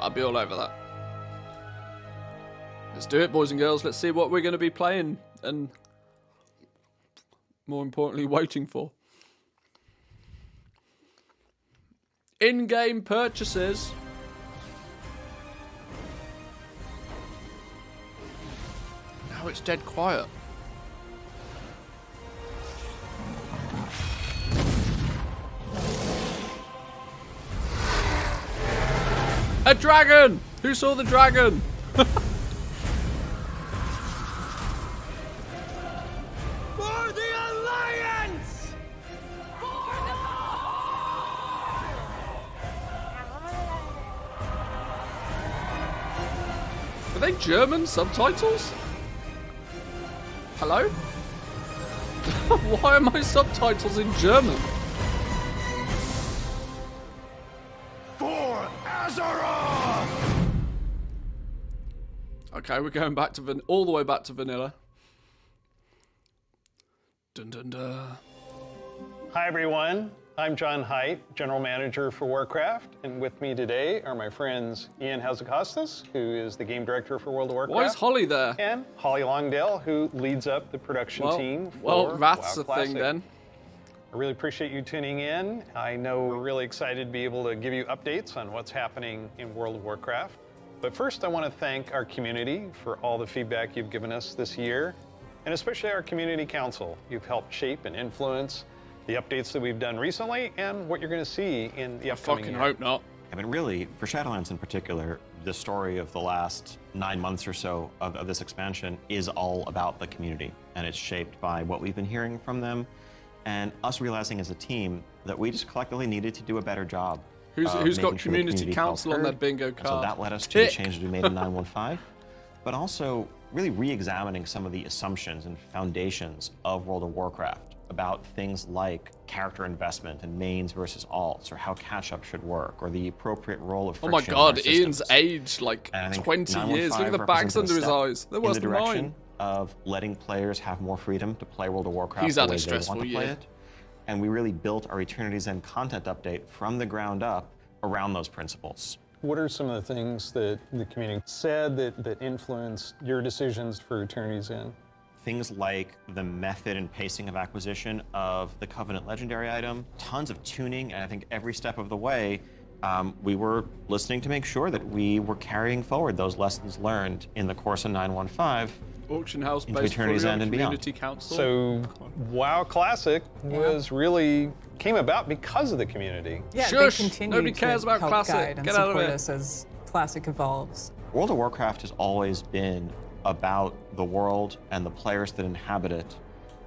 I'd be all over that. Let's do it, boys and girls. Let's see what we're going to be playing and, more importantly, waiting for. In-game purchases. Now it's dead quiet. A dragon! Who saw the dragon? For the Alliance! Are they German subtitles? Hello? Why are my subtitles in German? For Azure! Okay, we're going back to all the way back to vanilla. Dun dun dun. Hi everyone, I'm John Haidt, General Manager for Warcraft, and with me today are my friends Ian Hazacostas, who is the Game Director for World of Warcraft. Why is Holly there? And Holly Longdale, who leads up the production team for Well, that's WoW a Classic. thing then. I really appreciate you tuning in. I know we're really excited to be able to give you updates on what's happening in World of Warcraft. But first, I want to thank our community for all the feedback you've given us this year, and especially our community council. You've helped shape and influence the updates that we've done recently and what you're going to see in the upcoming Fucking year. hope not. I mean, really, for Shadowlands in particular, the story of the last 9 months or so of this expansion is all about the community, and it's shaped by what we've been hearing from them, and us realizing as a team that we just collectively needed to do a better job. Who's got making sure the community felt council on their heard. bingo And card? So that led us to the changes we made in 915, but also really re-examining some of the assumptions and foundations of World of Warcraft about things like character investment and mains versus alts, or how catch-up should work, or the appropriate role of Oh friction. my god, in our Ian's systems. aged like And I think 20 years. Look at the 915 bags under his represented a eyes. step They're in worse the than direction mine. of letting players have more freedom to play World of Warcraft He's the had a way they stressful want to play year. it. And we really built our Eternity's End content update from the ground up around those principles. What are some of the things that the community said that influenced your decisions for Eternity's End? Things like the method and pacing of acquisition of the Covenant Legendary item, tons of tuning, and I think every step of the way, we were listening to make sure that we were carrying forward those lessons learned in the course of 915. Auction house Into based Eternity's fully on End and beyond. community council. So WoW Classic came about because of the community. Yeah, Shush! they continue Nobody cares to about help Classic. guide and Get out of support it. us as Classic evolves. World of Warcraft has always been about the world and the players that inhabit it.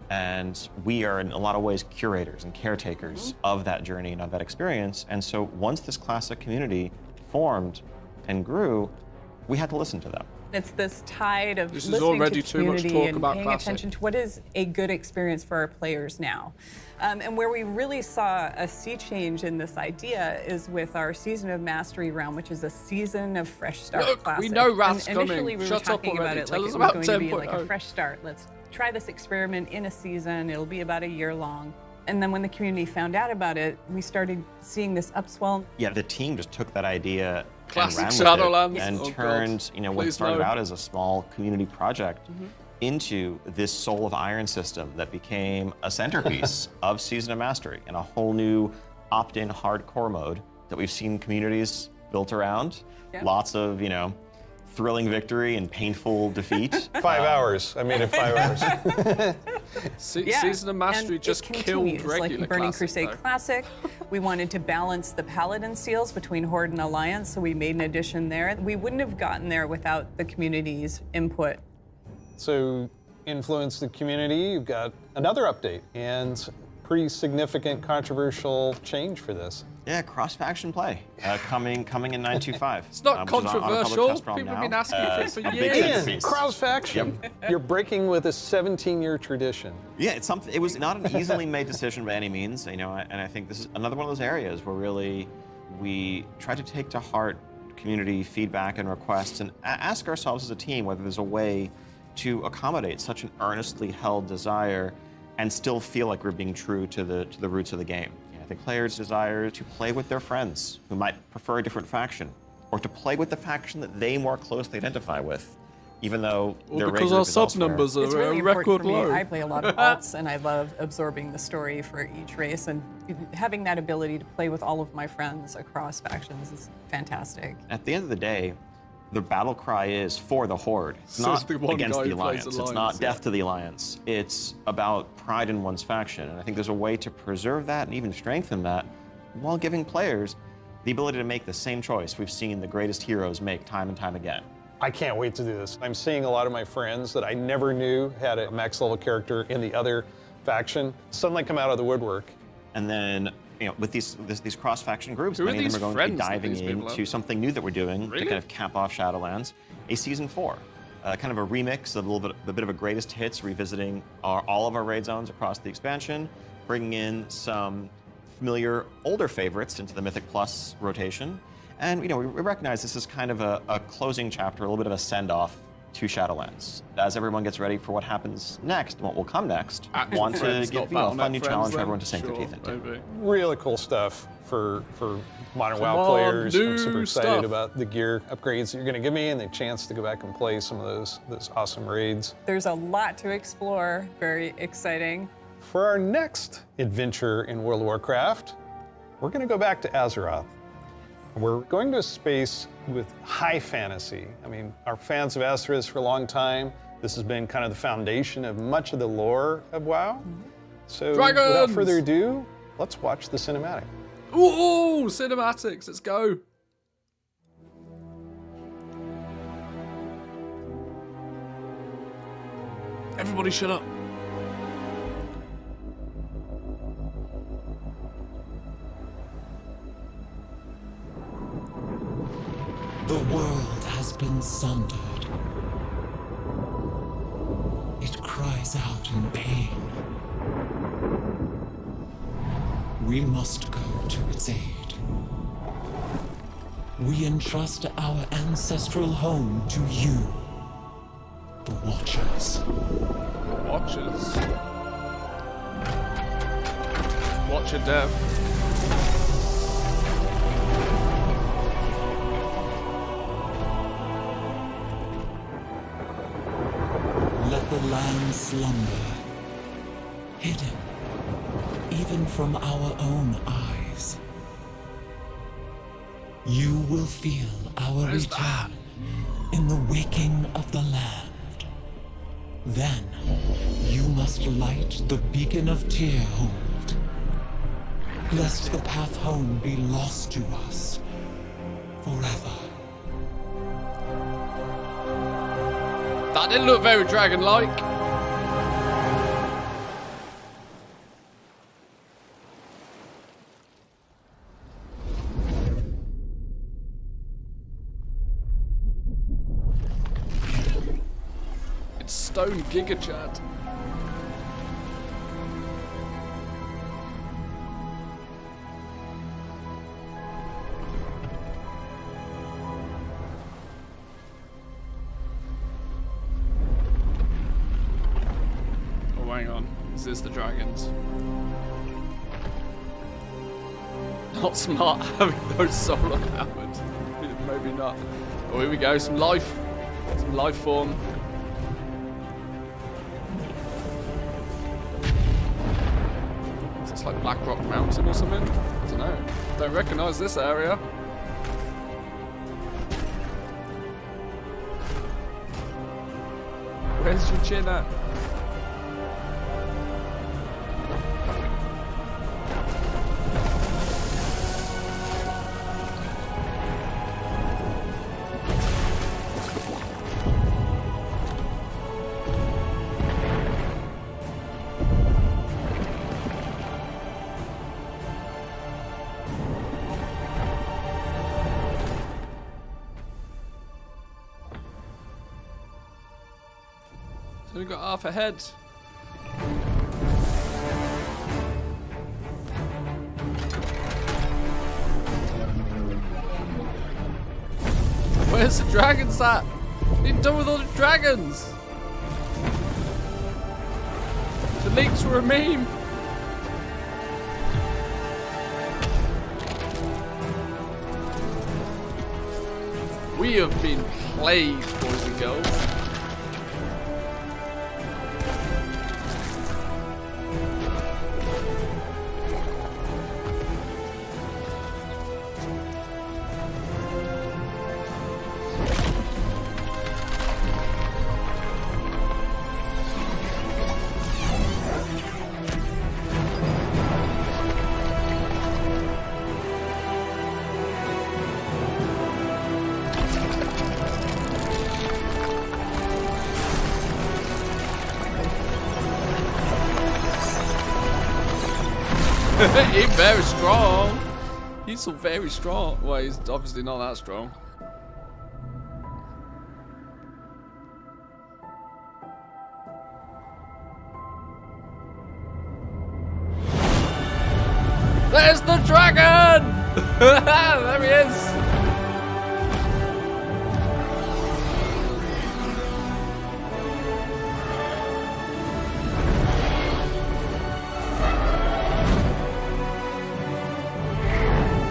And we are, in a lot of ways, curators and caretakers of that journey and of that experience. And so once this Classic community formed and grew, we had to listen to them. It's this tide of This is listening already to too much community talk and about paying Classic. attention to what is a good experience for our players now. And where we really saw a sea change in this idea is with our Season of Mastery round, which is a season of Fresh Start Look, Classic. we know Wrath's And coming. initially we Shut were up talking about already. it Tell like us it was about going to be like a 10.0. fresh start. Let's try this experiment in a season. It'll be about a year long. And then when the community found out about it, we started seeing this upswell. Yeah, the team just took that idea Classic and ran with Shadowlands. it and Oh, God. turned, what Please started no. out as a small community project into this Soul of Iron system that became a centerpiece of Season of Mastery and a whole new opt-in hardcore mode that we've seen communities built around. Yeah. Lots of, thrilling victory and painful defeat. 5 hours. I made it 5 hours. Season of Mastery and just it killed continues, regular like Burning Classic, Crusade though. Classic. We wanted to balance the Paladin seals between Horde and Alliance, so we made an addition there. We wouldn't have gotten there without the community's input. So influence the community. You've got another update and pretty significant controversial change for this. Yeah, cross-faction play coming in 925. It's not which is on a public controversial. test ROM People have now. been asking for it for a big years. Ian, centerpiece. cross faction. You're breaking with a 17-year tradition. Yeah, it's something. It was not an easily made decision by any means, and I think this is another one of those areas where really we try to take to heart community feedback and requests and ask ourselves as a team whether there's a way to accommodate such an earnestly held desire and still feel like we're being true to the roots of the game. I think players desire to play with their friends who might prefer a different faction, or to play with the faction that they more closely identify with, even though their raid Because group our is sub elsewhere. numbers It's are really a record important for me. low. I play a lot of alts, and I love absorbing the story for each race, and having that ability to play with all of my friends across factions is fantastic. At the end of the day, the battle cry is for the Horde. It's So not it's the one against guy the who plays Alliance. It's Alliance, not yeah. death to the Alliance. It's about pride in one's faction. And I think there's a way to preserve that and even strengthen that while giving players the ability to make the same choice we've seen the greatest heroes make time and time again. I can't wait to do this. I'm seeing a lot of my friends that I never knew had a max level character in the other faction suddenly come out of the woodwork. And then, with these cross-faction groups, Who are many of these them are going to be friends that diving these people into have? something new that we're doing Really? to kind of cap off Shadowlands, a Season 4. Kind of a remix of a bit of a greatest hits, revisiting all of our raid zones across the expansion, bringing in some familiar older favorites into the Mythic Plus rotation. And we recognize this is kind of a closing chapter, a little bit of a send-off to Shadowlands. As everyone gets ready for what happens next and what will come next, Actual want to friends, give not a fun Battle.net new friends challenge for then? everyone to sink Sure, their teeth into. maybe. Really cool stuff for Modern Come WoW on, players. I'm new super excited stuff. about the gear upgrades that you're going to give me and the chance to go back and play some of those awesome raids. There's a lot to explore, very exciting. For our next adventure in World of Warcraft, we're going to go back to Azeroth. We're going to a space with high fantasy. I mean, our fans have asked for this for a long time. This has been kind of the foundation of much of the lore of WoW. So without Dragons! further ado, let's watch the cinematic. Ooh, cinematics, let's go. Everybody shut up. The world has been sundered. It cries out in pain. We must go to its aid. We entrust our ancestral home to you, the Watchers. Watchers. Watcher dev. Let the land slumber, hidden even from our own eyes. You will feel our Where's that? return in the waking of the land. Then you must light the beacon of Tearhold, lest the path home be lost to us forever. That didn't look very dragon-like. It's Stone Giga Chat. Oh, hang on. Is this the dragons? Not smart having those solar powered. Maybe not. Oh, here we go. Some life. Some life form. Is this like Blackrock Mountain or something? I don't know. Don't recognise this area. Where's your chin at? So we've got half a head. Where's the dragons at? What are you done with all the dragons? The leaks were a meme. We have been played, boys and girls. He's very strong. He's so very strong. Well, he's obviously not that strong. There's the dragon! There he is.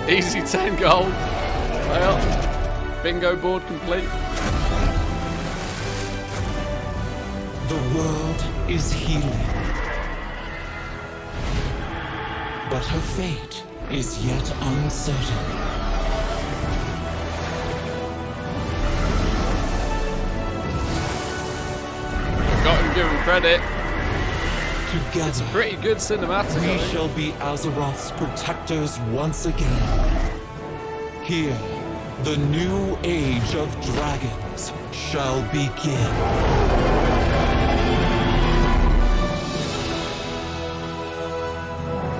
Easy 10 gold. Well, bingo board complete. The world is healing. But her fate is yet uncertain. Got to give him credit. Together, Pretty good cinematic. I we think. shall be Azeroth's protectors once again. Here, the new age of dragons shall begin.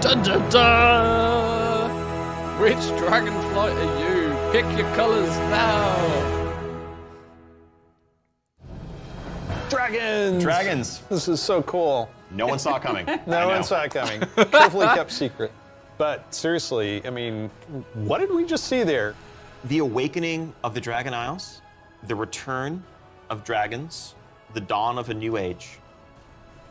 Dun dun dun! Which Dragonflight are you? Pick your colors now. Dragons! Dragons. This is so cool. No one saw it coming. No one saw it coming. Carefully kept secret. But seriously, I mean, what did we just see there? The awakening of the Dragon Isles, the return of dragons, the dawn of a new age.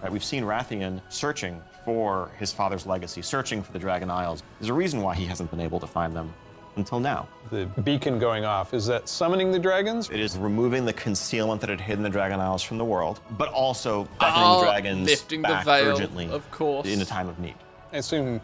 Right, we've seen Rathian searching for his father's legacy, searching for the Dragon Isles. There's a reason why he hasn't been able to find them until now. The beacon going off, is that summoning the dragons? It is removing the concealment that had hidden the Dragon Isles from the world, but also beckoning the dragons lifting back the veil, urgently of course. in a time of need. I assume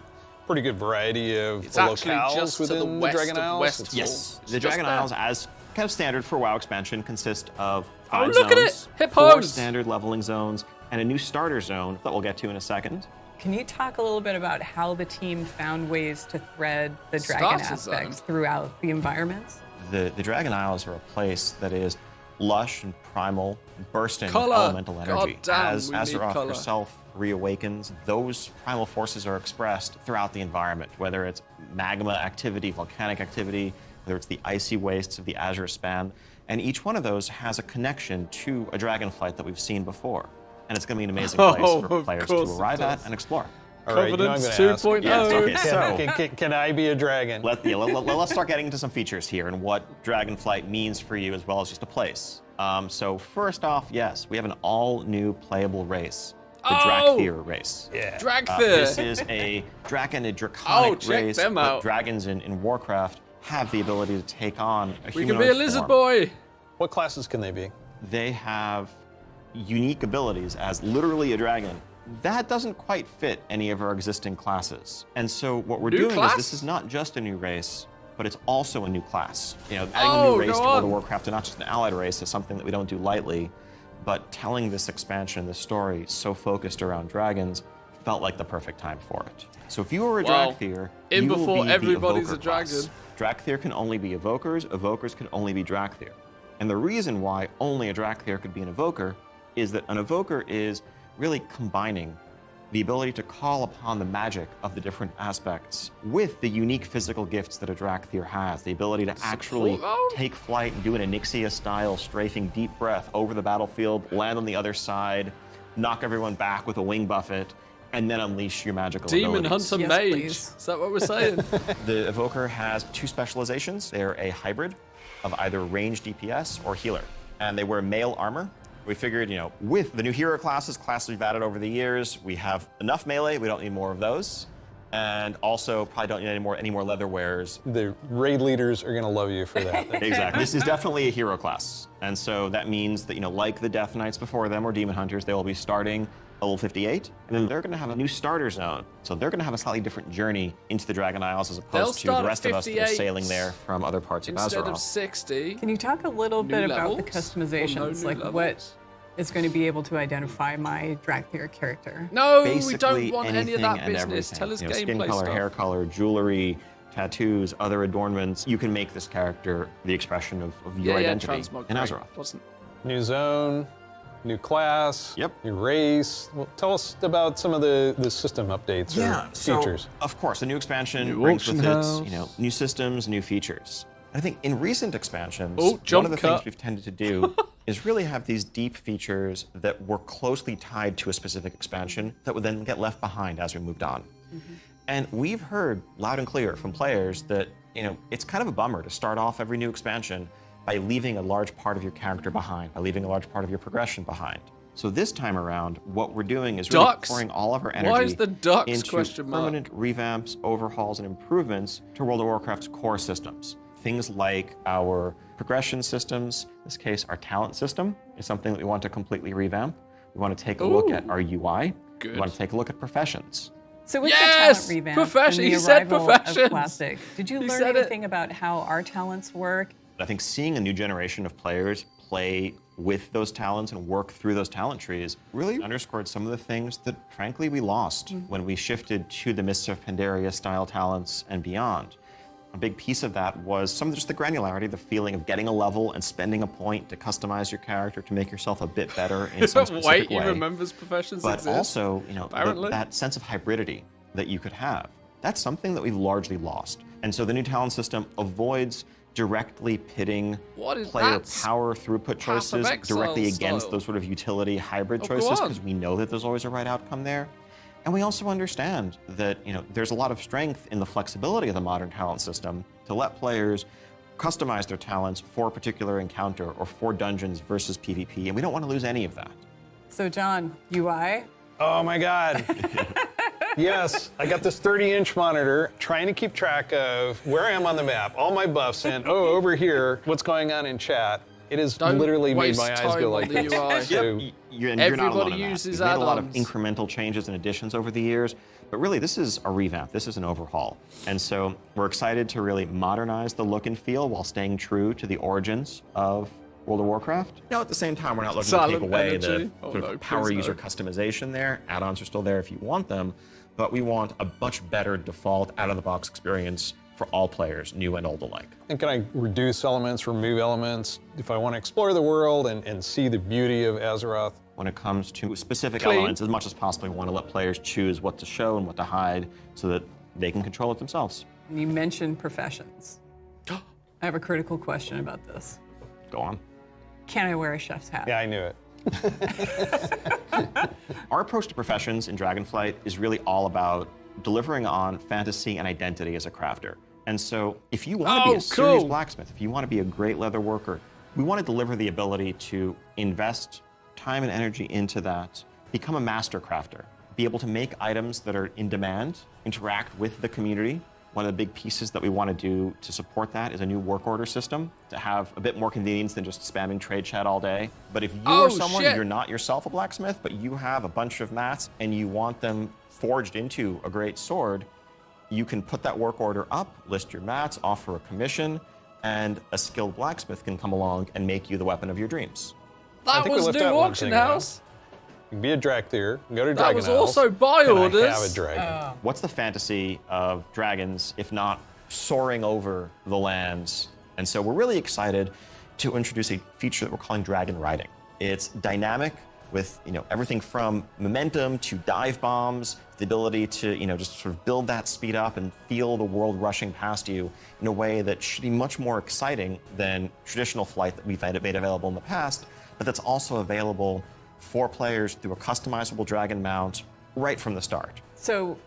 pretty good variety of It's actually locales just to the within the west Dragon of Isles. West. It's- Yes, It's the just Dragon there. Isles, as kind of standard for WoW expansion, consist of Oh, 5 look at zones, it! 4 Hippos! standard leveling zones, and a new starter zone that we'll get to in a second. Can you talk a little bit about how the team found ways to thread the dragon Starter zone. aspects throughout the environments? The Dragon Isles are a place that is lush and primal, bursting with Colour. elemental energy. God damn, As we need Azeroth colour. herself reawakens, those primal forces are expressed throughout the environment, whether it's magma activity, volcanic activity, whether it's the icy wastes of the Azure span, and each one of those has a connection to a Dragonflight that we've seen before. And it's going to be an amazing place for of players course to it arrive at does. and explore. All right, you know I'm Covenants gonna ask. 2.0. Yes, okay, so Can I be a dragon? let's start getting into some features here and what Dragonflight means for you as well as just a place. So first off, yes, we have an all-new playable race, the Oh! Drakthir race. Yeah. Dragthir. This is a Draken, a draconic Oh, check race. them but out. Dragons in Warcraft have the ability to take on a We humanoid can be a lizard form. boy. What classes can they be? They have unique abilities as literally a dragon. That doesn't quite fit any of our existing classes. And so what we're New doing class? is this is not just a new race, but it's also a new class. You know, adding a Oh, new race go to World of on. Warcraft, and not just an allied race, is something that we don't do lightly. But telling this expansion, this story, so focused around dragons, felt like the perfect time for it. So if you were a Well, Drakthir, in you will before be the everybody's Evoker a dragon. class. Drakthir can only be Evokers, Evokers can only be Drakthir. And the reason why only a Drakthir could be an Evoker is that an Evoker is really combining the ability to call upon the magic of the different aspects with the unique physical gifts that a Drakthir has. The ability to actually mode? take flight and do an Onyxia-style strafing deep breath over the battlefield, land on the other side, knock everyone back with a wing buffet, and then unleash your magical Demon abilities. Hunter Yes, Mage. please. Is that what we're saying? The Evoker has 2 specializations. They're a hybrid of either ranged DPS or healer. And they wear male armor. We figured, you know, with the new hero classes we've added over the years, we have enough melee, we don't need more of those. and also probably don't need any more leather wares. The raid leaders are going to love you for that. Exactly. This is definitely a hero class. And so that means that, like the Death Knights before them or Demon Hunters, they will be starting level 58, and then they're going to have a new starter zone. So they're going to have a slightly different journey into the Dragon Isles as opposed to the rest of us that are sailing there from other parts of Azeroth. Instead of 60. Can you talk a little bit about the customizations? Or no new what levels? is going to be able to identify my Dragtheer character? No, Basically, we don't want any of that anything and business. everything. Tell us Skin gameplay color, stuff. hair color, jewelry, tattoos, other adornments. You can make this character the expression of your identity transmog, in great. Azeroth. Wasn't New zone, new class, Yep. new race. Well, tell us about some of the system updates or features. So, of course, the new expansion New brings auction with house. it, new systems, new features. I think in recent expansions, Oh, one jump of the cut. things we've tended to do is really have these deep features that were closely tied to a specific expansion that would then get left behind as we moved on. And we've heard loud and clear from players that, it's kind of a bummer to start off every new expansion by leaving a large part of your character behind, by leaving a large part of your progression behind. So this time around, what we're doing is really Ducks? pouring all of our energy Why is the ducks into question mark? permanent revamps, overhauls, and improvements to World of Warcraft's core systems. Things like our progression systems, in this case, our talent system is something that we want to completely revamp. We want to take a look at our UI. Good. We want to take a look at professions. So with Yes! the talent revamp Profession- and the he said arrival professions. of Classic, did you He learn said it. anything about how our talents work? I think seeing a new generation of players play with those talents and work through those talent trees really underscored some of the things that, frankly, we lost when we shifted to the Mists of Pandaria style talents and beyond. A big piece of that was some of just the granularity, the feeling of getting a level and spending a point to customize your character to make yourself a bit better in some specific Wait, way. he remembers professions But exist? also, Apparently. that sense of hybridity that you could have. That's something that we've largely lost. And so the new talent system avoids directly pitting What is player that? power throughut Path of choices Exile directly against style. those sort of utility hybrid Oh, go choices on. because we know that there's always a right outcome there. And we also understand that there's a lot of strength in the flexibility of the modern talent system to let players customize their talents for a particular encounter or for dungeons versus PvP, and we don't want to lose any of that. So John, UI? Oh my God. Yes, I got this 30-inch monitor trying to keep track of where I am on the map, all my buffs, and over here, what's going on in chat. It has Don't literally made waste my eyes time go on like the this. UI. So, You're not alone Everybody in that. uses We've made a lot of add-ons. incremental changes and additions over the years, but really this is a revamp, this is an overhaul. And so we're excited to really modernize the look and feel while staying true to the origins of World of Warcraft. At the same time, we're not looking to Silent take away energy. the Oh, sort no, of power please no. user customization there. Add-ons are still there if you want them, but we want a much better default out-of-the-box experience for all players, new and old alike. and can I reduce elements, remove elements? If I want to explore the world and see the beauty of Azeroth, When it comes to specific Clean. elements, as much as possible, we want to let players choose what to show and what to hide so that they can control it themselves. You mentioned professions. I have a critical question about this. Go on. Can I wear a chef's hat? yeah, I knew it. Our approach to professions in Dragonflight is really all about delivering on fantasy and identity as a crafter. And so if you want to be a serious cool. blacksmith, if you want to be a great leather worker, we want to deliver the ability to invest time and energy into that, become a master crafter, be able to make items that are in demand, interact with the community. One of the big pieces that we want to do to support that is a new work order system to have a bit more convenience than just spamming trade chat all day. But if you Oh, are someone, shit. you're not yourself a blacksmith, but you have a bunch of mats and you want them forged into a great sword, you can put that work order up, list your mats, offer a commission, and a skilled blacksmith can come along and make you the weapon of your dreams. That think we was left new out one auction thing, though. house. You can be a Dragtheer, go to That Dragon was Isles, also buy and orders. I have a dragon. What's the fantasy of dragons, if not soaring over the lands? And so we're really excited to introduce a feature that we're calling dragon riding. It's dynamic with everything from momentum to dive bombs, the ability to just sort of build that speed up and feel the world rushing past you in a way that should be much more exciting than traditional flight that we've made available in the past, but that's also available for players through a customizable dragon mount right from the start. So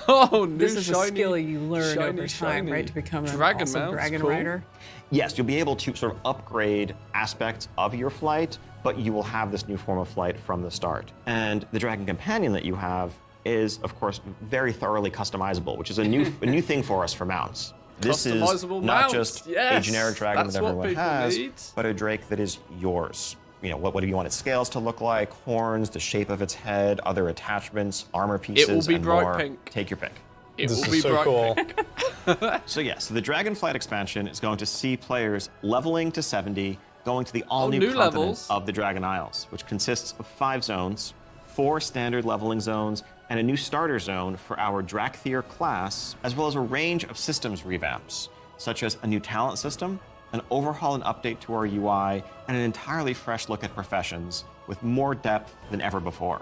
Oh, new this is shiny, a skill you learn shiny, over time, shiny. right, to become an Dragon awesome mounts, dragon cool. rider? Yes, you'll be able to sort of upgrade aspects of your flight, but you will have this new form of flight from the start. And the Dragon Companion that you have is, of course, very thoroughly customizable, which is a new thing for us for mounts. This is Customizable not mounts, just yes, a generic dragon that's that what everyone people has, need. but a drake that is yours. You know, what do you want its scales to look like, horns, the shape of its head, other attachments, armor pieces, It will be and bright more. pink. Take your pick. It This will is be so bright cool. pink. So yes, the Dragonflight expansion is going to see players leveling to 70, going to the all-new new continent levels. of the Dragon Isles, which consists of 5 zones, 4 standard leveling zones, and a new starter zone for our Drakthir class, as well as a range of systems revamps, such as a new talent system, an overhaul and update to our UI, and an entirely fresh look at professions with more depth than ever before.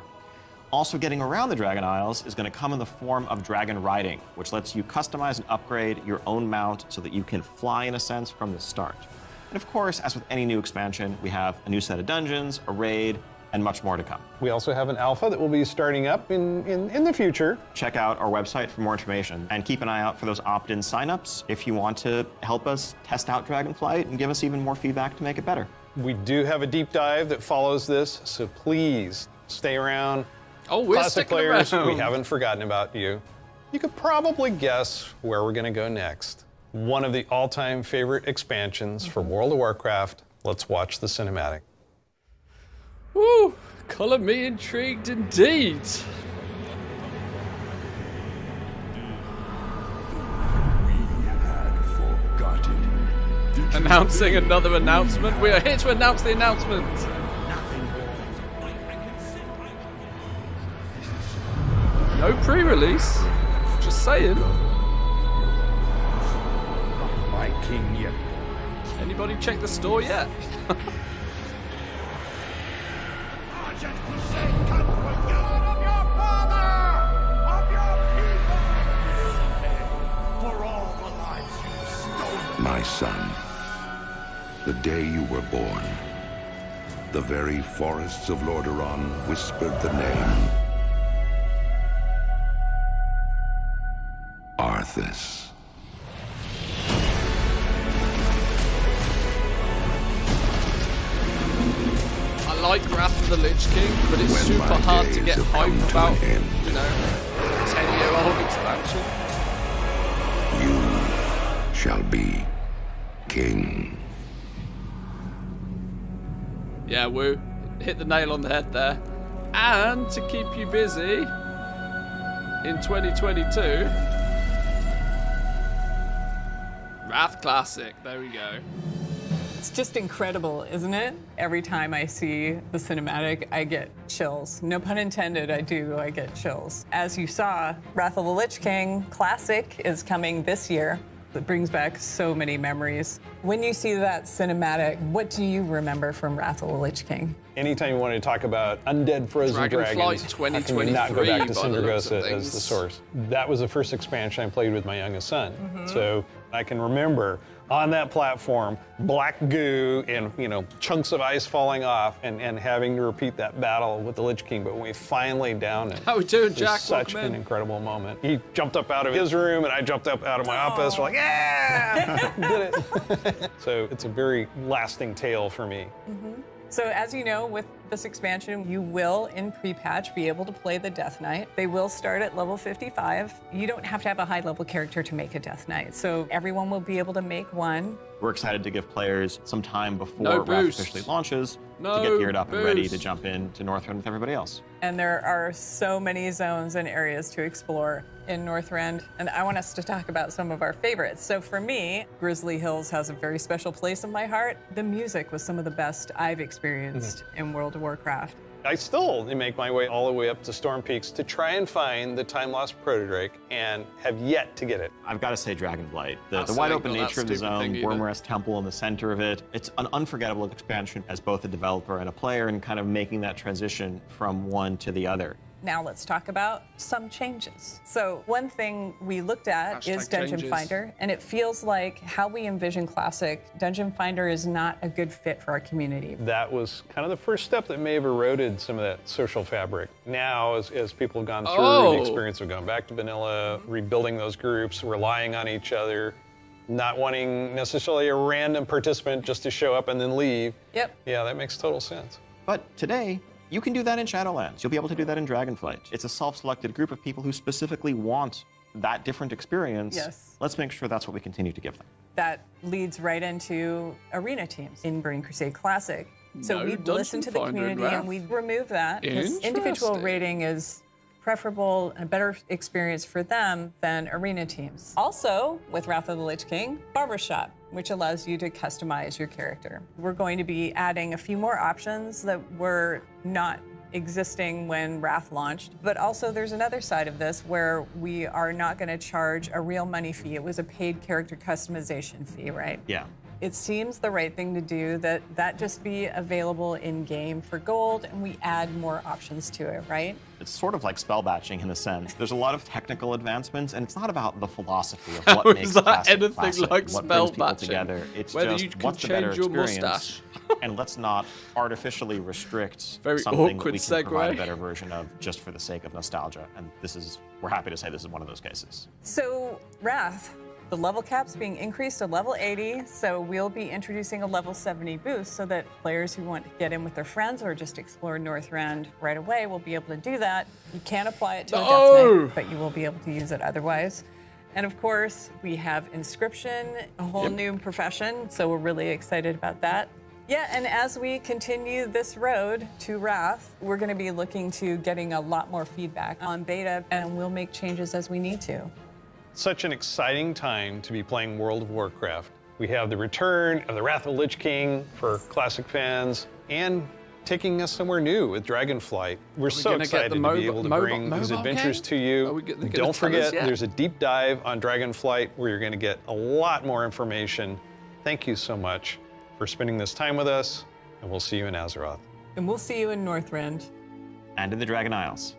Also getting around the Dragon Isles is going to come in the form of dragon riding, which lets you customize and upgrade your own mount so that you can fly in a sense from the start. And of course, as with any new expansion, we have a new set of dungeons, a raid, and much more to come. We also have an alpha that will be starting up in the future. Check out our website for more information and keep an eye out for those opt-in signups if you want to help us test out Dragonflight and give us even more feedback to make it better. We do have a deep dive that follows this, so please stay around. Oh, we're Classic sticking players, around. we haven't forgotten about you. You could probably guess where we're going to go next. One of the all-time favorite expansions for World of Warcraft. Let's watch the cinematic. Woo! Colour me intrigued indeed. Announcing another announcement. We are here to announce the announcement. No pre-release. Just saying. My king yet. Anybody check the store yet? Argent Crusade comes for you and of your father, of your people, for all the lives you've stolen. My son, the day you were born, the very forests of Lordaeron whispered the name Arthas. I like Wrath of the Lich King, but it's When super my hard to days get have hype come to about, an end. you know, 10-year-old expansion. You shall be king. Yeah, woo. Hit the nail on the head there. And to keep you busy in 2022, Wrath Classic. There we go. It's just incredible, isn't it? Every time I see the cinematic, I get chills. No pun intended, I get chills. As you saw, Wrath of the Lich King Classic is coming this year. It brings back so many memories. When you see that cinematic, what do you remember from Wrath of the Lich King? Anytime you want to talk about undead frozen Dragonflight dragons, how can you not go 2023 back to by the looks of Sindragosa as things. the source? That was the first expansion I played with my youngest son. So I can remember on that platform, black goo and chunks of ice falling off and having to repeat that battle with the Lich King. But when we finally downed it, How we doing, it Jack? was such Welcome an in. incredible moment. He jumped up out of his room and I jumped up out of my office. We're like, yeah, did it. So it's a very lasting tale for me. So as you know, with this expansion, you will, in pre-patch, be able to play the Death Knight. They will start at level 55. You don't have to have a high-level character to make a Death Knight, so everyone will be able to make one. We're excited to give players some time before No Wrath boost. officially launches No to get geared up and ready to boost. jump into Northrend with everybody else. And there are so many zones and areas to explore in Northrend, and I want us to talk about some of our favorites. So for me, Grizzly Hills has a very special place in my heart. The music was some of the best I've experienced in World of Warcraft. I still make my way all the way up to Storm Peaks to try and find the time-lost Protodrake and have yet to get it. I've got to say Dragonflight. The That's wide not open that nature of the stupid thing zone, either. Wormrest Temple in the center of it. It's an unforgettable expansion as both a developer and a player and kind of making that transition from one to the other. Now let's talk about some changes. So one thing we looked at is Hashtag Dungeon changes. Finder, and it feels like how we envision Classic, Dungeon Finder is not a good fit for our community. That was kind of the first step that may have eroded some of that social fabric. Now, as people have gone through Oh. the experience of going back to vanilla, rebuilding those groups, relying on each other, not wanting necessarily a random participant just to show up and then leave. Yep. Yeah, that makes total sense. But today, You can do that in Shadowlands. You'll be able to do that in Dragonflight. It's a self-selected group of people who specifically want that different experience. Yes. Let's make sure that's what we continue to give them. That leads right into arena teams in Burning Crusade Classic. So we'd listen to the community and we'd remove that. Because individual rating is preferable and a better experience for them than arena teams. Also, with Wrath of the Lich King, Barbershop, which allows you to customize your character. We're going to be adding a few more options that were not existing when Wrath launched. But also there's another side of this where we are not going to charge a real money fee. It was a paid character customization fee, right? Yeah. It seems the right thing to do that just be available in-game for gold and we add more options to it, right? It's sort of like spell batching in a sense. There's a lot of technical advancements, and it's not about the philosophy of what makes classic anything like what spell brings people batching? together. It's Whether just you can what's the better change your experience, mustache. and let's not artificially restrict Very something that awkward we can provide a segue. better version of just for the sake of nostalgia. And we're happy to say this is one of those cases. So Wrath, the level cap's being increased to level 80, so we'll be introducing a level 70 boost so that players who want to get in with their friends or just explore Northrend right away will be able to do that. You can't apply it to a Death Knight, but you will be able to use it otherwise. And of course, we have Inscription, a whole new profession, so we're really excited about that. Yeah, and as we continue this road to Wrath, we're going to be looking to getting a lot more feedback on beta, and we'll make changes as we need to. Such an exciting time to be playing World of Warcraft. We have the return of the Wrath of the Lich King for classic fans, and taking us somewhere new with Dragonflight. We're so excited to be able to bring these adventures to you. Don't forget, there's a deep dive on Dragonflight where you're going to get a lot more information. Thank you so much for spending this time with us, and we'll see you in Azeroth. And we'll see you in Northrend. And in the Dragon Isles.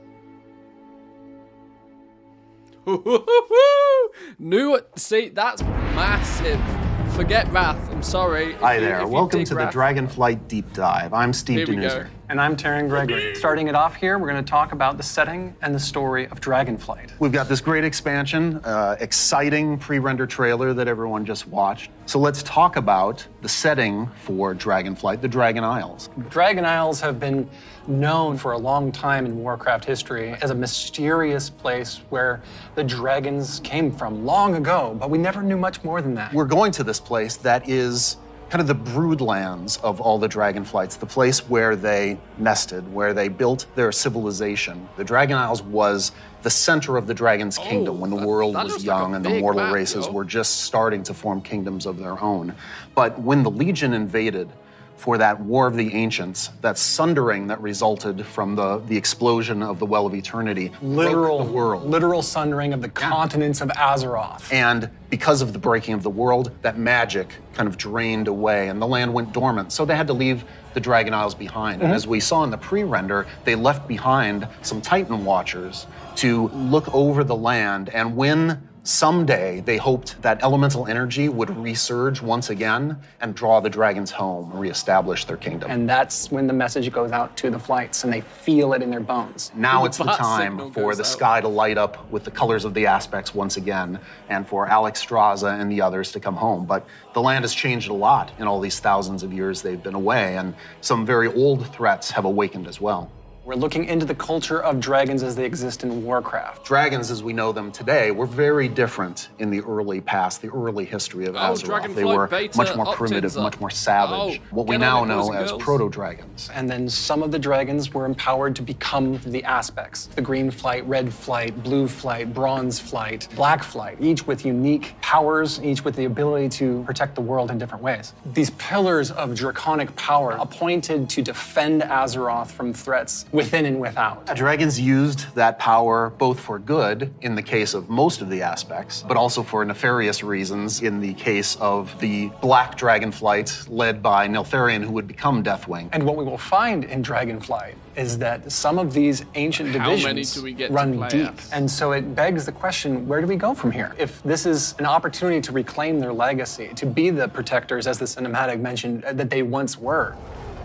See, that's massive. Forget Wrath, I'm sorry. Hi there, welcome to the Dragonflight Deep Dive. I'm Steve Here we go. Denuser. And I'm Taryn Gregory. Starting it off here, we're going to talk about the setting and the story of Dragonflight. We've got this great expansion, exciting pre-render trailer that everyone just watched. So let's talk about the setting for Dragonflight, the Dragon Isles. Dragon Isles have been known for a long time in Warcraft history as a mysterious place where the dragons came from long ago, but we never knew much more than that. We're going to this place that is kind of the broodlands of all the Dragonflights, the place where they nested, where they built their civilization. The Dragon Isles was the center of the Dragon's Kingdom when the world that was looks like young a and the big mortal map, races yo. were just starting to form kingdoms of their own. But when the Legion invaded for that War of the Ancients, that sundering that resulted from the explosion of the Well of Eternity, broke the world. Literal sundering of the continents of Azeroth. And because of the breaking of the world, that magic kind of drained away and the land went dormant. So they had to leave the Dragon Isles behind. And as we saw in the pre-render, they left behind some Titan Watchers to look over the land. And when someday they hoped that elemental energy would resurge once again and draw the dragons home and reestablish their kingdom. And that's when the message goes out to the flights and they feel it in their bones. Now it's the bat time signal for goes the out. sky to light up with the colors of the aspects once again, and for Alex Straza and the others to come home. But the land has changed a lot in all these thousands of years they've been away, and some very old threats have awakened as well. We're looking into the culture of dragons as they exist in Warcraft. Dragons, as we know them today, were very different in the early past, the early history of Azeroth. They Dragonflight were beta much more opt-ins primitive, are- much more savage. Oh, What we get now on it, boys know and as girls. proto-dragons. And then some of the dragons were empowered to become the aspects. The green flight, red flight, blue flight, bronze flight, black flight, each with unique powers, each with the ability to protect the world in different ways. These pillars of draconic power appointed to defend Azeroth from threats within and without. Dragons used that power both for good, in the case of most of the aspects, but also for nefarious reasons in the case of the Black Dragonflight led by Neltharion, who would become Deathwing. And what we will find in Dragonflight is that some of these ancient How many divisions do we get to run play deep. as? And so it begs the question, where do we go from here? If this is an opportunity to reclaim their legacy, to be the protectors, as the cinematic mentioned, that they once were.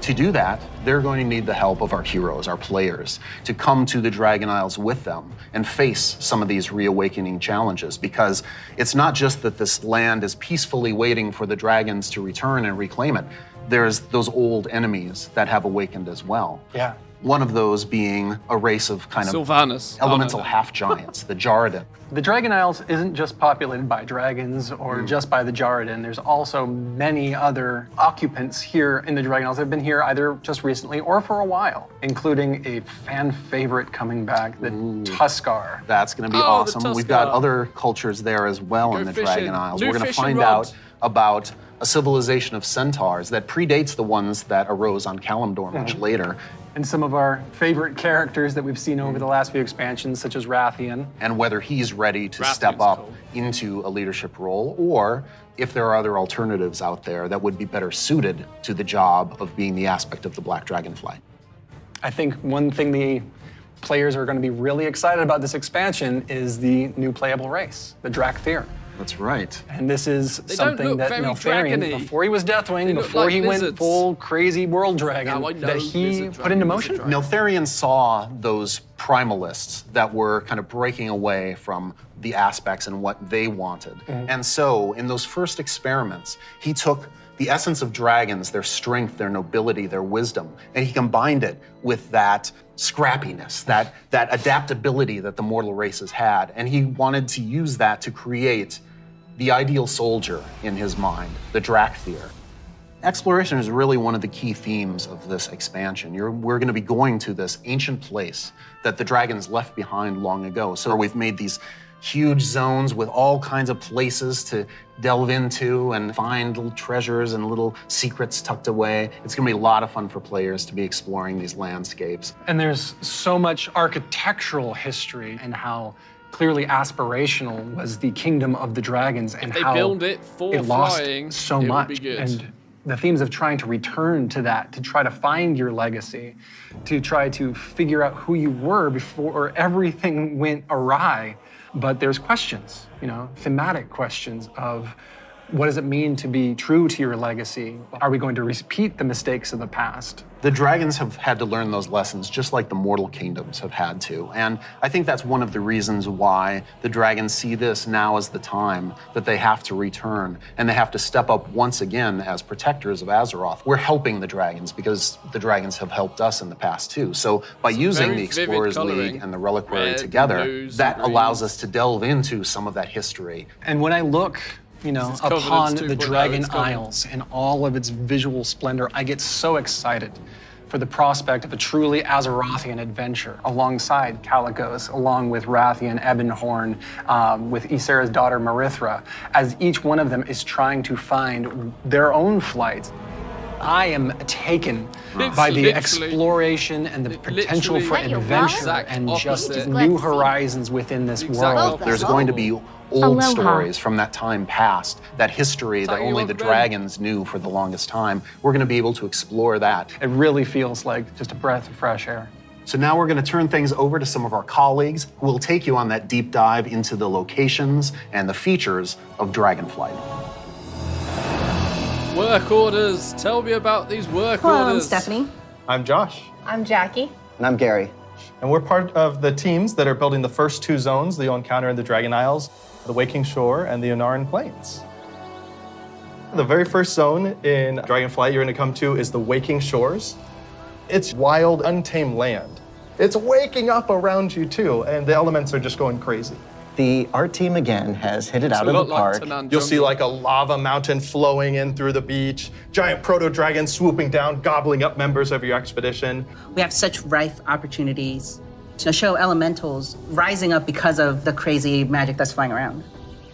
To do that, they're going to need the help of our heroes, our players, to come to the Dragon Isles with them and face some of these reawakening challenges, because it's not just that this land is peacefully waiting for the dragons to return and reclaim it. There's those old enemies that have awakened as well. Yeah. One of those being a race of kind of Sylvanas. elemental half-giants, the Jarden. The Dragon Isles isn't just populated by dragons or just by the Jarden. There's also many other occupants here in the Dragon Isles that have been here either just recently or for a while, including a fan favorite coming back, the Tuskar. That's going to be Oh, the awesome. We've got Tuskar. other cultures there as well in the fishing. Dragon Isles. New We're going to fishing find rod. out about a civilization of centaurs that predates the ones that arose on Kalimdor much later. And some of our favorite characters that we've seen over the last few expansions, such as Rathian. And whether he's ready to Rathian's step up cool. into a leadership role, or if there are other alternatives out there that would be better suited to the job of being the aspect of the Black Dragonflight. I think one thing the players are going to be really excited about this expansion is the new playable race, the Drakthir. That's right. And this is They don't something look that very Neltharion, dragony. before he was Deathwing, They look before like he went lizards. full crazy world dragon, Now I know that he lizard put into dragon, motion. lizard dragon. Neltharion saw those primalists that were kind of breaking away from the aspects and what they wanted. And so, in those first experiments, he took the essence of dragons, their strength, their nobility, their wisdom, and he combined it with that scrappiness, that adaptability that the mortal races had. And he wanted to use that to create the ideal soldier in his mind, the Drakthir. Exploration is really one of the key themes of this expansion. We're going to be going to this ancient place that the dragons left behind long ago. So we've made these huge zones with all kinds of places to delve into and find little treasures and little secrets tucked away. It's going to be a lot of fun for players to be exploring these landscapes. And there's so much architectural history and how clearly aspirational was the kingdom of the dragons and they how build it for lost flying, so it would much. be good. And the themes of trying to return to that, to try to find your legacy, to try to figure out who you were before everything went awry. But there's questions, thematic questions of what does it mean to be true to your legacy? Are we going to repeat the mistakes of the past? The dragons have had to learn those lessons just like the mortal kingdoms have had to. And I think that's one of the reasons why the dragons see this now as the time that they have to return and they have to step up once again as protectors of Azeroth. We're helping the dragons because the dragons have helped us in the past too. So by using very the vivid Explorers coloring. League and the Reliquary Red, together, blues, that and allows greens. us to delve into some of that history. And when I look, Covenants upon 2.0, the Dragon it's coming. Isles and all of its visual splendor, I get so excited for the prospect of a truly Azerothian adventure alongside Calicos, along with Rathian, Ebonhorn, with Ysera's daughter Marithra, as each one of them is trying to find their own flights. I am taken by the Literally. exploration and the potential for Literally. adventure Exact and just opposite. new horizons within this Exact world. opposite. There's going to be old Aloha. stories from that time past, that history that Talking only about the Ren. dragons knew for the longest time. We're going to be able to explore that. It really feels like just a breath of fresh air. So now we're going to turn things over to some of our colleagues who will take you on that deep dive into the locations and the features of Dragonflight. Work orders. Tell me about these work Hello, orders. I'm Stephanie. I'm Josh, I'm Jackie. and I'm Gary. And we're part of the teams that are building the first two zones that you'll encounter in the Dragon Isles, the Waking Shore and the Onaran Plains. The very first zone in Dragonflight you're going to come to is the Waking Shores. It's wild, untamed land. It's waking up around you too, and the elements are just going crazy. Our team again has hit it out a of the lot like park. Tanan You'll see Jungle. like a lava mountain flowing in through the beach, giant proto-dragons swooping down, gobbling up members of your expedition. We have such rife opportunities to show elementals rising up because of the crazy magic that's flying around.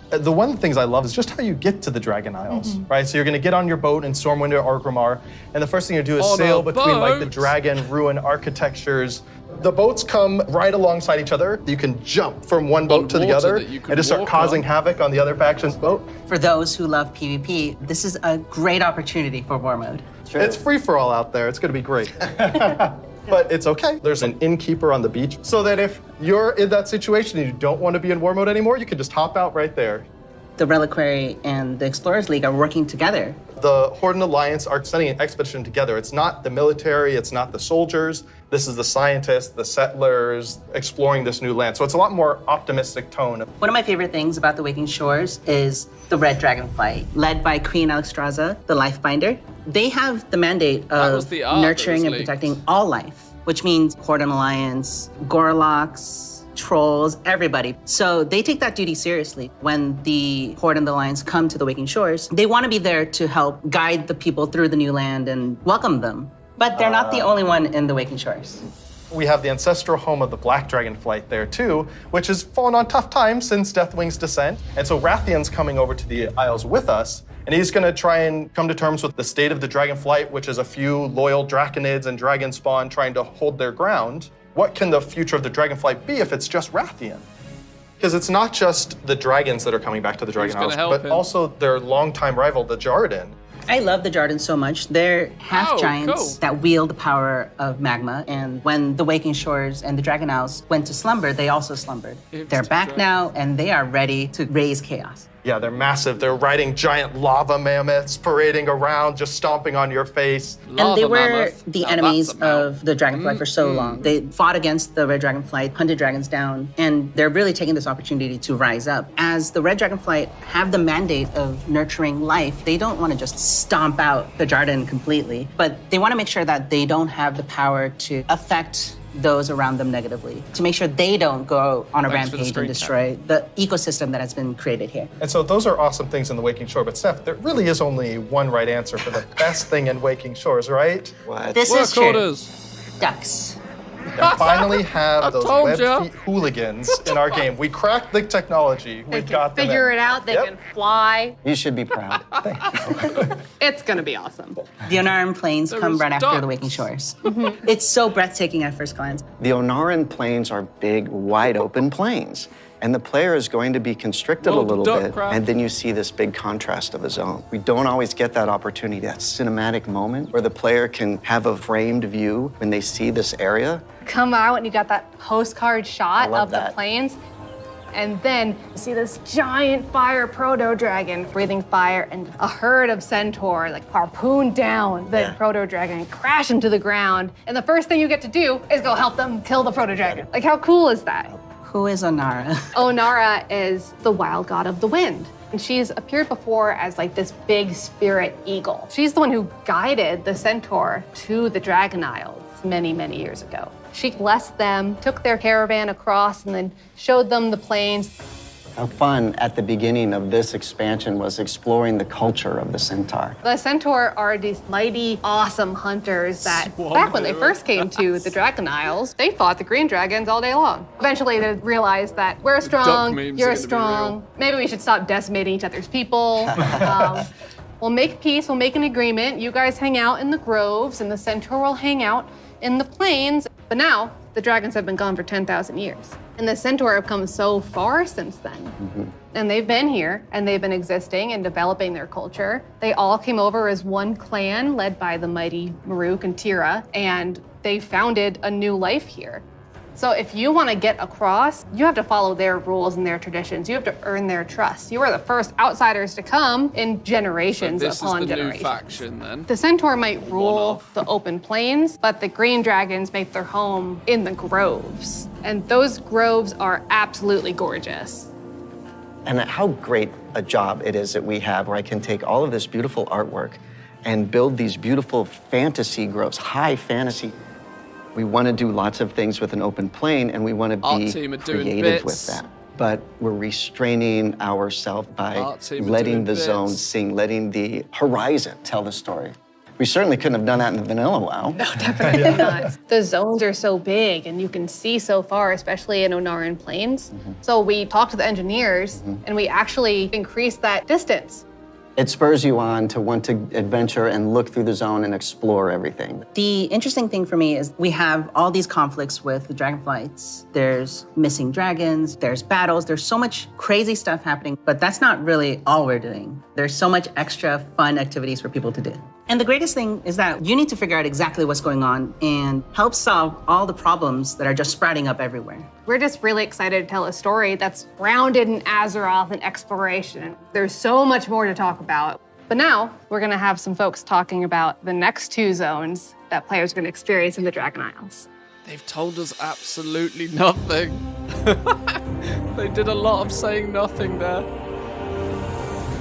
The one of the things I love is just how you get to the Dragon Isles, right? So you're gonna get on your boat in Stormwind or Orgrimmar, and the first thing you do is On sail a between like the boat? dragon ruin architectures. The boats come right alongside each other. You can jump from one boat to the water other that you can and just start walk causing on. havoc on the other faction's boat. For those who love PvP, this is a great opportunity for War Mode. It's free for all out there. It's gonna be great. But it's okay. There's an innkeeper on the beach, so that if you're in that situation and you don't want to be in war mode anymore, you can just hop out right there. The Reliquary and the Explorers League are working together. The Horde and Alliance are sending an expedition together. It's not the military, it's not the soldiers. This is the scientists, the settlers, exploring this new land. So it's a lot more optimistic tone. One of my favorite things about the Waking Shores is the Red Dragonflight, led by Queen Alexstrasza, the Lifebinder. They have the mandate was of the art that nurturing was and leaked. protecting all life. which means Horde Alliance, Gorloks, trolls, everybody. So they take that duty seriously. When the Horde and the Alliance come to the Waking Shores, they want to be there to help guide the people through the new land and welcome them. But they're not the only one in the Waking Shores. We have the ancestral home of the Black Dragonflight there too, which has fallen on tough times since Deathwing's descent. And so Rathian's coming over to the Isles with us, and he's gonna try and come to terms with the state of the Dragonflight, which is a few loyal Draconids and Dragon Spawn trying to hold their ground. What can the future of the Dragonflight be if it's just Rathian? Because it's not just the dragons that are coming back to the Dragon Isles, but also their longtime rival, the Jarden. I love the Jardins so much. They're half-giants that wield the power of magma, and when the Waking Shores and the Dragon Isles went to slumber, they also slumbered. They're back now, and they are ready to raise chaos. Yeah, they're massive. They're riding giant lava mammoths, parading around, just stomping on your face. And they were the enemies of the Dragonflight for so long. They fought against the Red Dragonflight, hunted dragons down, and they're really taking this opportunity to rise up. As the Red Dragonflight have the mandate of nurturing life, they don't want to just stomp out the Jarden completely, but they want to make sure that they don't have the power to affect those around them negatively, to make sure they don't go on a rampage and destroy the ecosystem that has been created here. And so those are awesome things in the Waking Shore, but Steph, there really is only one right answer for the best thing in Waking Shores, right? What? This is true. Ducks. And finally have those web feet hooligans in our game. We cracked the technology. We got them. Figure it out. They can fly. You should be proud. It's gonna be awesome. The Onaran Plains come right after the Waking Shores. It's so breathtaking at first glance. The Onaran Plains are big, wide open plains. And the player is going to be constricted a little bit, and then you see this big contrast of a zone. We don't always get that opportunity, that cinematic moment where the player can have a framed view when they see this area. Come out and you got that postcard shot of the that. plains. And then you see this giant fire proto-dragon breathing fire, and a herd of centaur like harpoon down the proto-dragon and crash into the ground. And the first thing you get to do is go help them kill the proto-dragon. Like, how cool is that? Who is Onara? Onara is the wild god of the wind. And she's appeared before as like this big spirit eagle. She's the one who guided the centaur to the Dragon Isles many, many years ago. She blessed them, took their caravan across, and then showed them the plains. How fun at the beginning of this expansion was exploring the culture of the centaur. The centaur are these mighty, awesome hunters that, back when they first came to the Dragon Isles, they fought the green dragons all day long. Eventually, they realized that we're strong, you're strong. Maybe we should stop decimating each other's people. We'll make peace, we'll make an agreement. You guys hang out in the groves, and the centaur will hang out in the plains. But now, the dragons have been gone for 10,000 years. And the centaur have come so far since then. And they've been here, and they've been existing and developing their culture. They all came over as one clan led by the mighty Maruk and Tira, and they founded a new life here. So if you want to get across, you have to follow their rules and their traditions. You have to earn their trust. You are the first outsiders to come in generations upon generations. This is the new faction, then? The centaur might rule the open plains, but the green dragons make their home in the groves. And those groves are absolutely gorgeous. And how great a job it is that we have where I can take all of this beautiful artwork and build these beautiful fantasy groves, high fantasy. We want to do lots of things with an open plane, and we want to be creative with that. But we're restraining ourselves by letting the zone sing, letting the horizon tell the story. We certainly couldn't have done that in the vanilla WoW. No, definitely not. The zones are so big, and you can see so far, especially in Onaran Plains. So we talked to the engineers, and we actually increased that distance. It spurs you on to want to adventure and look through the zone and explore everything. The interesting thing for me is we have all these conflicts with the Dragonflights. There's missing dragons, there's battles, there's so much crazy stuff happening, but that's not really all we're doing. There's so much extra fun activities for people to do. And the greatest thing is that you need to figure out exactly what's going on and help solve all the problems that are just sprouting up everywhere. We're just really excited to tell a story that's grounded in Azeroth and exploration. There's so much more to talk about. But now, we're gonna have some folks talking about the next two zones that players are gonna experience in the Dragon Isles. They've told us absolutely nothing. They did a lot of saying nothing there.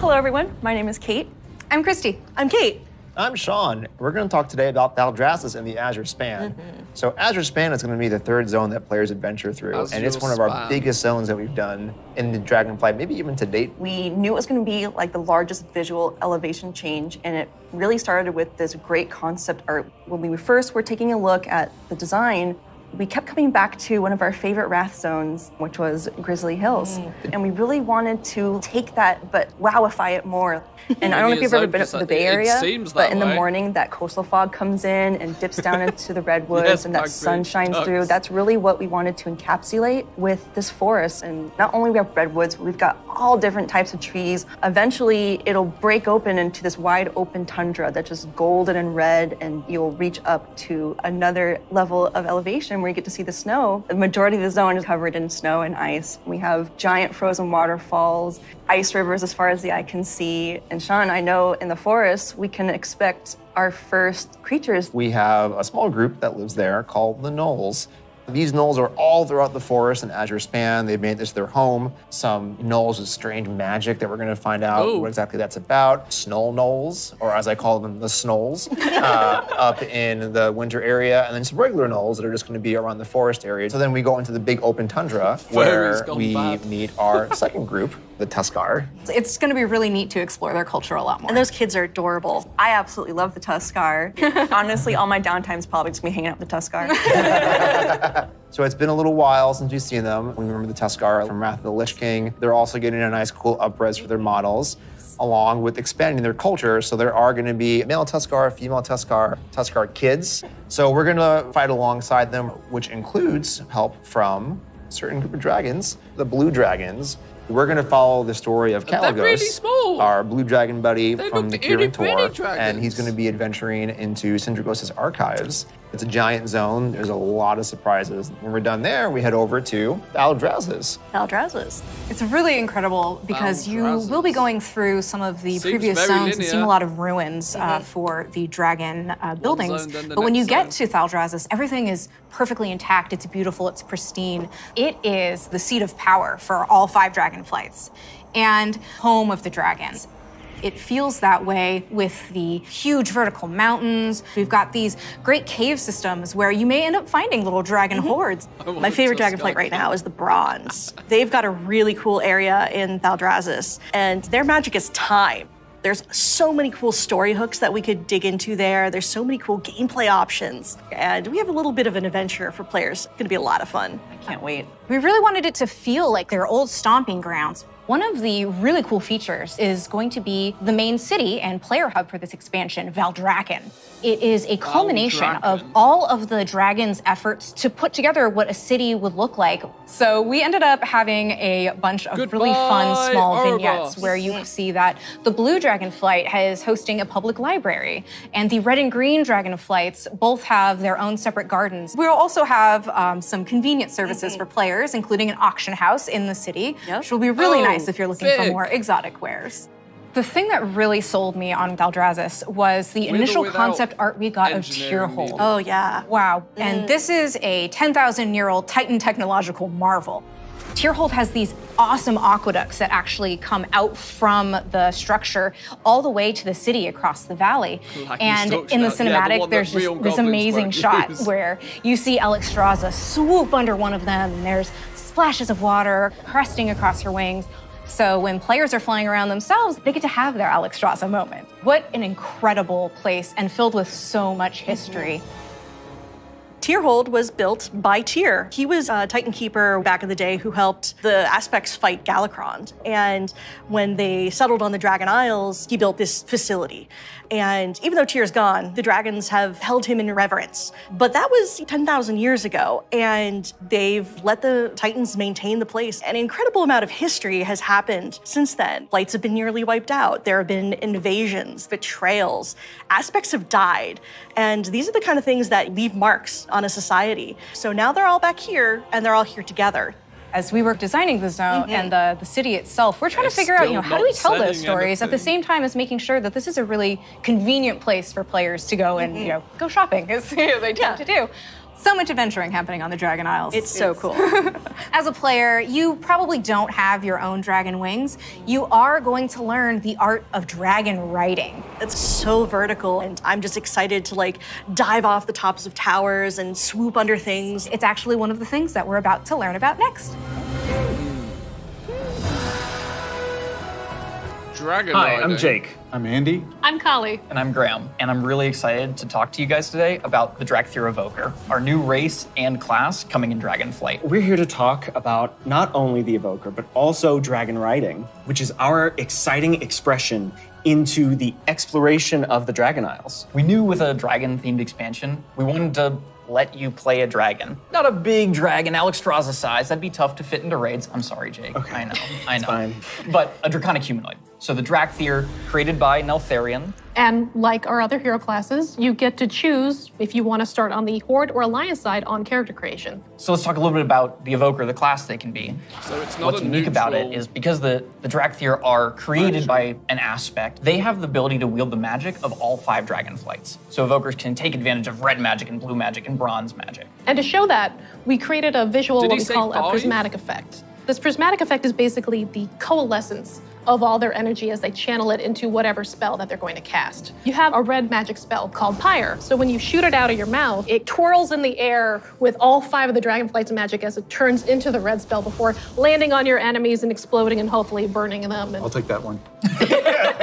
Hello, everyone. My name is Kate. I'm Christy. I'm Kate. I'm Sean. We're going to talk today about Valdrakken and the Azure Span. So Azure Span is going to be the third zone that players adventure through, and it's one of our biggest zones that we've done in the Dragonflight, maybe even to date. We knew it was going to be like the largest visual elevation change, and it really started with this great concept art. When we first were taking a look at the design, we kept coming back to one of our favorite Wrath zones, which was Grizzly Hills. And we really wanted to take that, but wowify it more. And I don't know if you've ever been up to the Bay Area, but in the morning, that coastal fog comes in and dips down into the redwoods and that sun shines through. That's really what we wanted to encapsulate with this forest. And not only we have redwoods, but we've got all different types of trees. Eventually, it'll break open into this wide open tundra that's just golden and red, and you'll reach up to another level of elevation where you get to see the snow. The majority of the zone is covered in snow and ice. We have giant frozen waterfalls, ice rivers as far as the eye can see. And Sean, I know in the forest, we can expect our first creatures. We have a small group that lives there called the Gnolls. These gnolls are all throughout the forest and Azure Span. They've made this their home. Some gnolls with strange magic that we're going to find out what exactly that's about. Snow gnolls, or as I call them, the snolls, up in the winter area. And then some regular gnolls that are just going to be around the forest area. So then we go into the big open tundra where we meet our second group, the Tuskar. It's going to be really neat to explore their culture a lot more. And those kids are adorable. I absolutely love the Tuskar. Honestly, all my downtime's probably just me hanging out with the Tuskar. So it's been a little while since we've seen them. We remember the Tuskar from Wrath of the Lich King. They're also getting a nice, cool up-res for their models, along with expanding their culture. So there are going to be male Tuskar, female Tuskar, Tuskar kids. So we're going to fight alongside them, which includes help from a certain group of dragons, the blue dragons. We're going to follow the story of Caligos, really small. our blue dragon buddy from the Kirin Tor, dragons. and he's going to be adventuring into Sindragos' archives. It's a giant zone. There's a lot of surprises. When we're done there, we head over to Valdrakken. It's really incredible because you will be going through some of the previous zones and seeing a lot of ruins for the dragon buildings. But when you get to Valdrakken, everything is perfectly intact. It's beautiful. It's pristine. It is the seat of power for all 5 Dragonflights and home of the dragons. It feels that way with the huge vertical mountains. We've got these great cave systems where you may end up finding little dragon hordes. My favorite Dragonflight right now is the Bronze. They've got a really cool area in Valdrakken, and their magic is time. There's so many cool story hooks that we could dig into there. There's so many cool gameplay options. And we have a little bit of an adventure for players. It's gonna be a lot of fun. I can't wait. We really wanted it to feel like their old stomping grounds. One of the really cool features is going to be the main city and player hub for this expansion, Valdrakken. It is a culmination of all of the dragon's efforts to put together what a city would look like. So we ended up having a bunch of really fun small vignettes where you see that the blue Dragonflight is hosting a public library, and the red and green Dragonflights both have their own separate gardens. We'll also have some convenience services for players, including an auction house in the city, which will be really nice if you're looking for more exotic wares. The thing that really sold me on Valdrakken was the initial concept art we got of Tierhold. Oh, yeah. Wow. And this is a 10,000-year-old Titan technological marvel. Tierhold has these awesome aqueducts that actually come out from the structure all the way to the city across the valley. And in the cinematic, there's just this amazing shot where you see Alexstrasza swoop under one of them, and there's splashes of water cresting across her wings. So when players are flying around themselves, they get to have their Alexstrasza moment. What an incredible place, and filled with so much history. Tierhold was built by Tyr. He was a Titan Keeper back in the day who helped the Aspects fight Galakrond. And when they settled on the Dragon Isles, he built this facility. And even though Tyr's gone, the dragons have held him in reverence. But that was 10,000 years ago, and they've let the Titans maintain the place. An incredible amount of history has happened since then. Lights have been nearly wiped out. There have been invasions, betrayals. Aspects have died. And these are the kind of things that leave marks on a society. So now they're all back here, and they're all here together. As we were designing the zone and the city itself, we're trying to figure out, how do we tell those stories at the same time as making sure that this is a really convenient place for players to go and, go shopping, as they tend to do. So much adventuring happening on the Dragon Isles. It's so cool. As a player, you probably don't have your own dragon wings. You are going to learn the art of dragon riding. It's so vertical, and I'm just excited to like dive off the tops of towers and swoop under things. It's actually one of the things that we're about to learn about next. Dragon Hi, riding. I'm Jake. I'm Andy. I'm Kali. And I'm Graham. And I'm really excited to talk to you guys today about the Drakthir Evoker, our new race and class coming in Dragonflight. We're here to talk about not only the Evoker, but also dragon riding, which is our exciting expression into the exploration of the Dragon Isles. We knew with a dragon-themed expansion, we wanted to let you play a dragon. Not a big dragon, Alexstrasza size. That'd be tough to fit into raids. I'm sorry, Jake. Okay. I know. Fine. But a draconic humanoid. So the Drakthir, created by Neltharion. And like our other hero classes, you get to choose if you want to start on the Horde or Alliance side on character creation. So let's talk a little bit about the Evoker, the class they can be. So it's not What's a unique about it neutral- is because the Drakthir are created by an aspect, they have the ability to wield the magic of all 5 Dragonflights. So Evokers can take advantage of red magic and blue magic and bronze magic. And to show that, we created a visual, Did what he we say call a 5? prismatic effect. This prismatic effect is basically the coalescence of all their energy as they channel it into whatever spell that they're going to cast. You have a red magic spell called Pyre. So when you shoot it out of your mouth, it twirls in the air with all 5 of the Dragonflight's magic as it turns into the red spell before landing on your enemies and exploding and hopefully burning them. I'll take that one.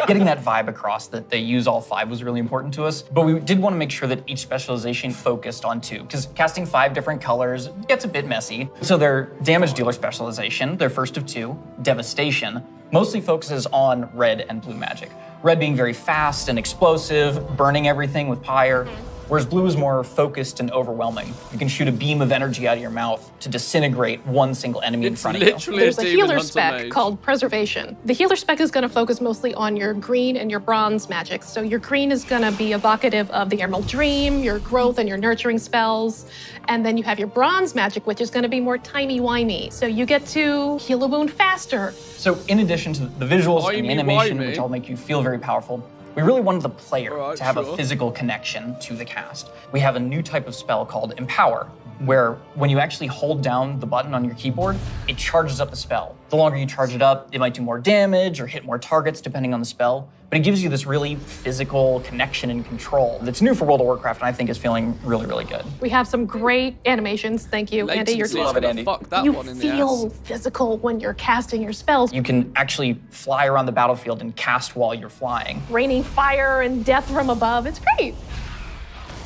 Getting that vibe across that they use all 5 was really important to us, but we did want to make sure that each specialization focused on 2, because casting 5 different colors gets a bit messy. So their damage dealer specialization, their first of 2, Devastation, mostly focuses on red and blue magic. Red being very fast and explosive, burning everything with Pyre, whereas blue is more focused and overwhelming. You can shoot a beam of energy out of your mouth to disintegrate one single enemy in front of you. There's a healer spec called Preservation. The healer spec is going to focus mostly on your green and your bronze magic. So your green is going to be evocative of the Emerald Dream, your growth and your nurturing spells. And then you have your bronze magic, which is going to be more timey-wimey. So you get to heal a wound faster. So in addition to the visuals and the animation, Timey-wimey? which all make you feel very powerful, we really wanted the player Alright, to have a sure. physical connection to the cast. We have a new type of spell called Empower, where when you actually hold down the button on your keyboard, it charges up the spell. The longer you charge it up, it might do more damage or hit more targets depending on the spell, but it gives you this really physical connection and control that's new for World of Warcraft and I think is feeling really, really good. We have some great animations. Thank you, Andy. Latency's gonna fuck that You one in the feel ass. physical when you're casting your spells. You can actually fly around the battlefield and cast while you're flying. Raining fire and death from above. It's great.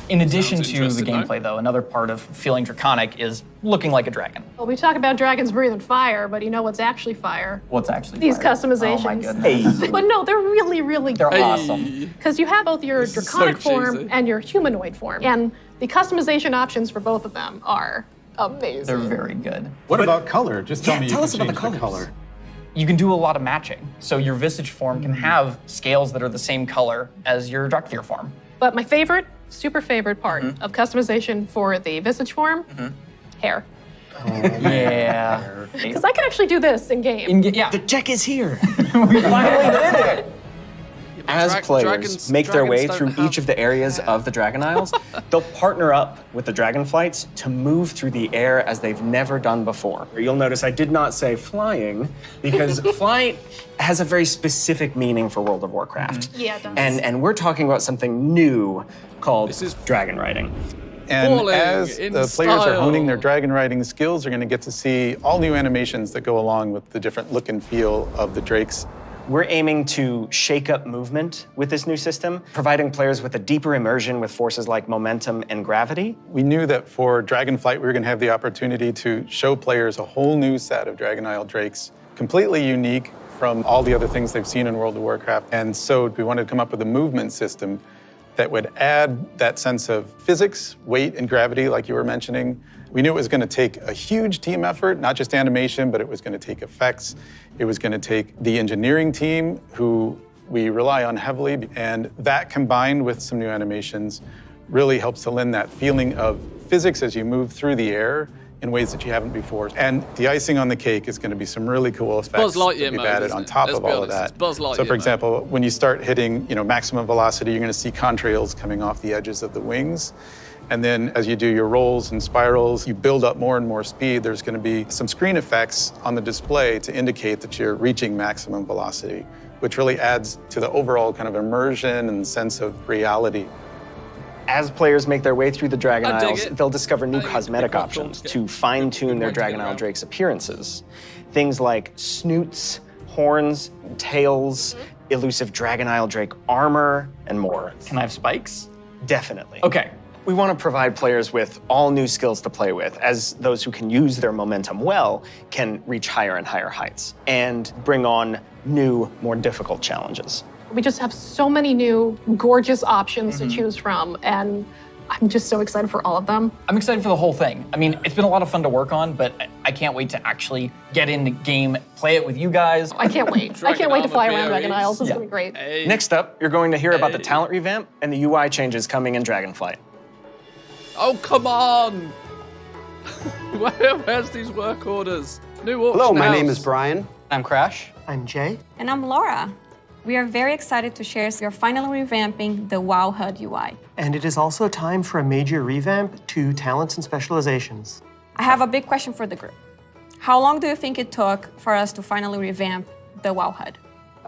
In addition Sounds to the interesting, gameplay, though, another part of feeling draconic is looking like a dragon. Well, we talk about dragons breathing fire, but you know what's actually fire? What's actually These fire? customizations. Oh my goodness. But no, they're really, really They're good. awesome. Because you have both your This is draconic so form cheesy. and your humanoid form. And the customization options for both of them are amazing. They're very good. What about color? Just tell me you tell can us about the change color. You can do a lot of matching. So your visage form can have scales that are the same color as your Drakthir form. But my favorite, super favorite part of customization for the visage form, hair. Yeah. Because I can actually do this in game. Yeah. The tech is here. We finally did it. As players dragons- make their way dragons through don't each of the areas of the Dragon Isles, they'll partner up with the Dragonflights to move through the air as they've never done before. You'll notice I did not say flying because flight has a very specific meaning for World of Warcraft. Yeah, it does. And we're talking about something new called dragon riding. And Falling as in the players are honing their style. dragon riding skills, you're going to get to see all new animations that go along with the different look and feel of the drakes. We're aiming to shake up movement with this new system, providing players with a deeper immersion with forces like momentum and gravity. We knew that for Dragonflight, we were going to have the opportunity to show players a whole new set of Dragon Isle drakes, completely unique from all the other things they've seen in World of Warcraft. And so we wanted to come up with a movement system that would add that sense of physics, weight, and gravity, like you were mentioning. We knew it was going to take a huge team effort, not just animation, but it was going to take effects. It was going to take the engineering team, who we rely on heavily, and that combined with some new animations really helps to lend that feeling of physics as you move through the air in ways that you haven't before. And the icing on the cake is going to be some really cool effects Buzz Lightyear that we've mode, added isn't on it? top Let's of be all of honest, that. it's Buzz Lightyear So for mode. example, when you start hitting maximum velocity, you're going to see contrails coming off the edges of the wings. And then as you do your rolls and spirals, you build up more and more speed. There's going to be some screen effects on the display to indicate that you're reaching maximum velocity, which really adds to the overall kind of immersion and sense of reality. As players make their way through the Dragon I dig Isles, it. they'll discover new cosmetic options to fine-tune their Dragon Isle Drake's appearances. Things like snoots, horns, tails, elusive Dragon Isle Drake armor, and more. Can I have spikes? Definitely. Okay. We want to provide players with all new skills to play with, as those who can use their momentum well can reach higher and higher heights, and bring on new, more difficult challenges. We just have so many new, gorgeous options to choose from, and I'm just so excited for all of them. I'm excited for the whole thing. I mean, it's been a lot of fun to work on, but I can't wait to actually get into game, play it with you guys. I can't wait. I can't wait to fly around Dragon Isles. It's gonna be great. Next up, you're going to hear about the talent revamp and the UI changes coming in Dragonflight. Oh, come on! Where's these work orders? New auction Hello, my name house. is Brian. I'm Crash. I'm Jay. And I'm Laura. We are very excited to share you're finally revamping the WoW HUD UI. And it is also time for a major revamp to talents and specializations. I have a big question for the group. How long do you think it took for us to finally revamp the WoW HUD?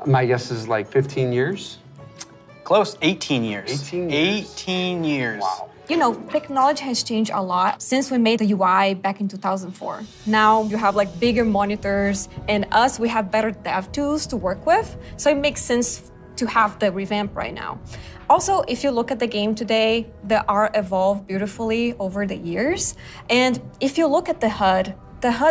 My guess is like 15 years. Close, 18 years. 18 years. 18 years. Wow. You know, technology has changed a lot since we made the UI back in 2004. Now you have like bigger monitors, and us, we have better dev tools to work with. So it makes sense to have the revamp right now. Also, if you look at the game today, the art evolved beautifully over the years. And if you look at the HUD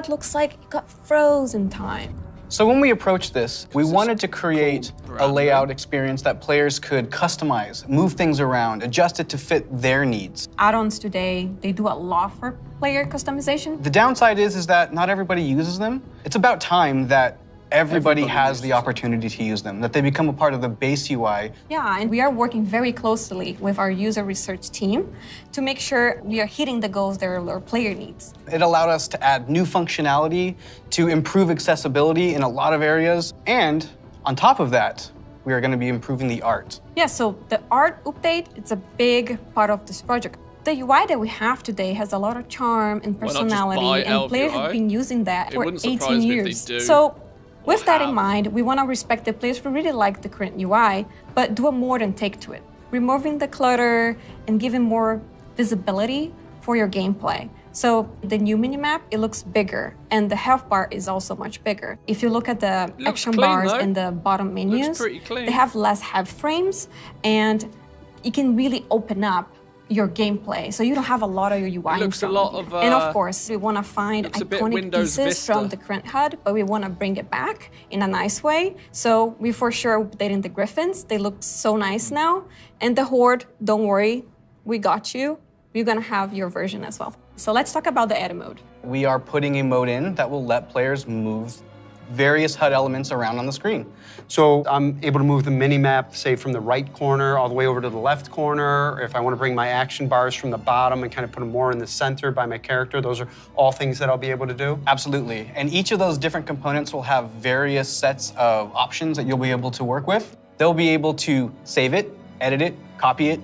looks like it got frozen in time. So when we approached this, we wanted to create a layout experience that players could customize, move things around, adjust it to fit their needs. Add-ons today, they do a lot for player customization. The downside is that not everybody uses them. It's about time that everybody has the opportunity to use them, that they become a part of the base UI. Yeah, and we are working very closely with our user research team to make sure we are hitting the goals that our player needs. It allowed us to add new functionality, to improve accessibility in a lot of areas, and on top of that, we are going to be improving the art. Yeah, so the art update, it's a big part of this project. The UI that we have today has a lot of charm and Why not just personality, buy and players LVI? have been using that It for wouldn't 18 surprise me if they years. do. So with that in mind, we want to respect the players who really like the current UI, but do a modern take to it, removing the clutter and giving more visibility for your gameplay. So the new minimap, it looks bigger, and the health bar is also much bigger. If you look at the action clean, bars though. in the bottom menus, pretty clean. they have less health frames, and you can really open up your gameplay, so you don't have a lot of your UI. It looks a lot of, and of course, we want to find looks a bit iconic Windows pieces Vista. from the current HUD, but we want to bring it back in a nice way. So we for sure updating the Griffins. They look so nice now. And the Horde, don't worry, we got you. You're gonna have your version as well. So let's talk about the edit mode. We are putting a mode in that will let players move various HUD elements around on the screen. So I'm able to move the mini-map, say, from the right corner all the way over to the left corner. Or if I want to bring my action bars from the bottom and kind of put them more in the center by my character, those are all things that I'll be able to do? Absolutely. And each of those different components will have various sets of options that you'll be able to work with. They'll be able to save it, edit it, copy it,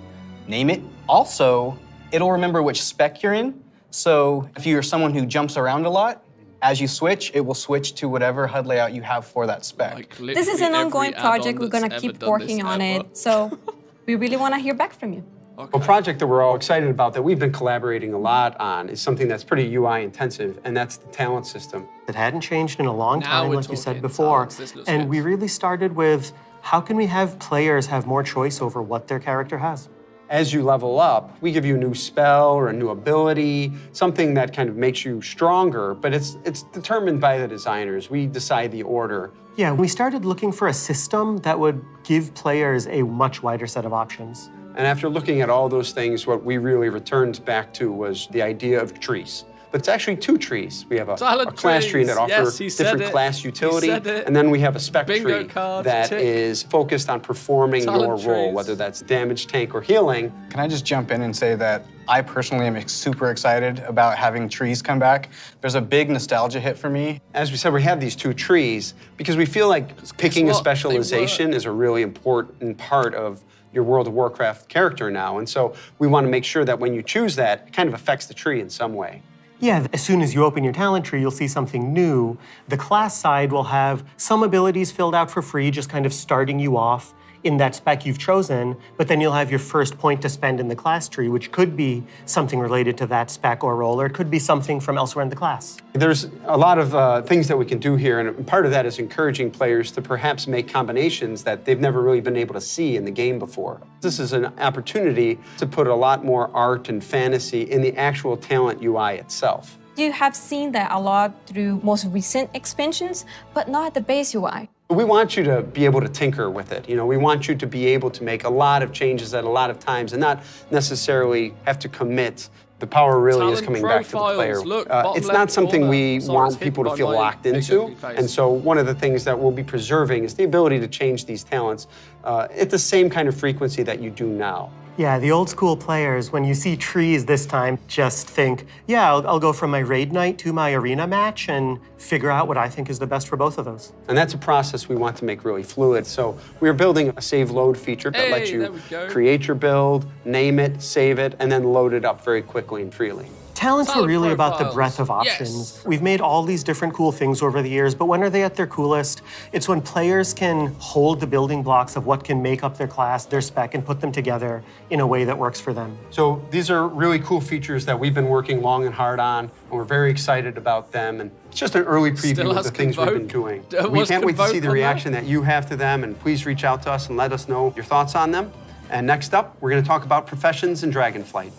name it. Also, it'll remember which spec you're in. So if you're someone who jumps around a lot, as you switch, it will switch to whatever HUD layout you have for that spec. This is an ongoing project. We're gonna keep working on it. So we really want to hear back from you. A project that we're all excited about, that we've been collaborating a lot on, is something that's pretty UI intensive, and that's the talent system. It hadn't changed in a long Now time, we're like you said talking before. talents. This looks And good. we really started with, how can we have players have more choice over what their character has? As you level up, we give you a new spell or a new ability, something that kind of makes you stronger, but it's determined by the designers. We decide the order. Yeah, we started looking for a system that would give players a much wider set of options. And after looking at all those things, what we really returned back to was the idea of trees. but it's actually 2 trees. We have a Silent class tree trees. that offers Yes, he said different it. class utility, He said it. and then we have a spec Bingo tree card, that tick. is focused on performing Silent your role, trees. whether that's damage, tank, or healing. Can I just jump in and say that I personally am super excited about having trees come back. There's a big nostalgia hit for me. As we said, we have these 2 trees because we feel like picking a specialization is a really important part of your World of Warcraft character now. And so we want to make sure that when you choose that, it kind of affects the tree in some way. Yeah, as soon as you open your talent tree, you'll see something new. The class side will have some abilities filled out for free, just kind of starting you off in that spec you've chosen, but then you'll have your first point to spend in the class tree, which could be something related to that spec or role, or it could be something from elsewhere in the class. There's a lot of things that we can do here, and part of that is encouraging players to perhaps make combinations that they've never really been able to see in the game before. This is an opportunity to put a lot more art and fantasy in the actual talent UI itself. You have seen that a lot through most recent expansions, but not at the base UI. We want you to be able to tinker with it. You know, we want you to be able to make a lot of changes at a lot of times and not necessarily have to commit. The power really is coming back to the player. Look, it's not something we want it's people to hidden feel by my locked big into. ugly face. And so one of the things that we'll be preserving is the ability to change these talents at the same kind of frequency that you do now. Yeah, the old school players, when you see trees this time, just think, yeah, I'll go from my raid night to my arena match and figure out what I think is the best for both of those. And that's a process we want to make really fluid. So we're building a save load feature that lets there you we go. create your build, name it, save it, and then load it up very quickly and freely. Talents are Talent really about the profiles. breadth of options. We've made all these different cool things over the years, but when are they at their coolest? It's when players can hold the building blocks of what can make up their class, their spec, and put them together in a way that works for them. So these are really cool features that we've been working long and hard on, and we're very excited about them. And it's just an early preview Still of has the things we've been Convoke. doing. We can't wait to see the reaction that you have to them, and please reach out to us and let us know your thoughts on them. And next up, we're going to talk about professions and Dragonflight.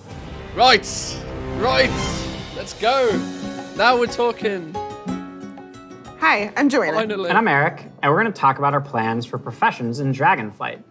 Right. Let's go. Now we're talking. Hi, I'm Joanna. Finally. And I'm Eric, and we're going to talk about our plans for professions in Dragonflight.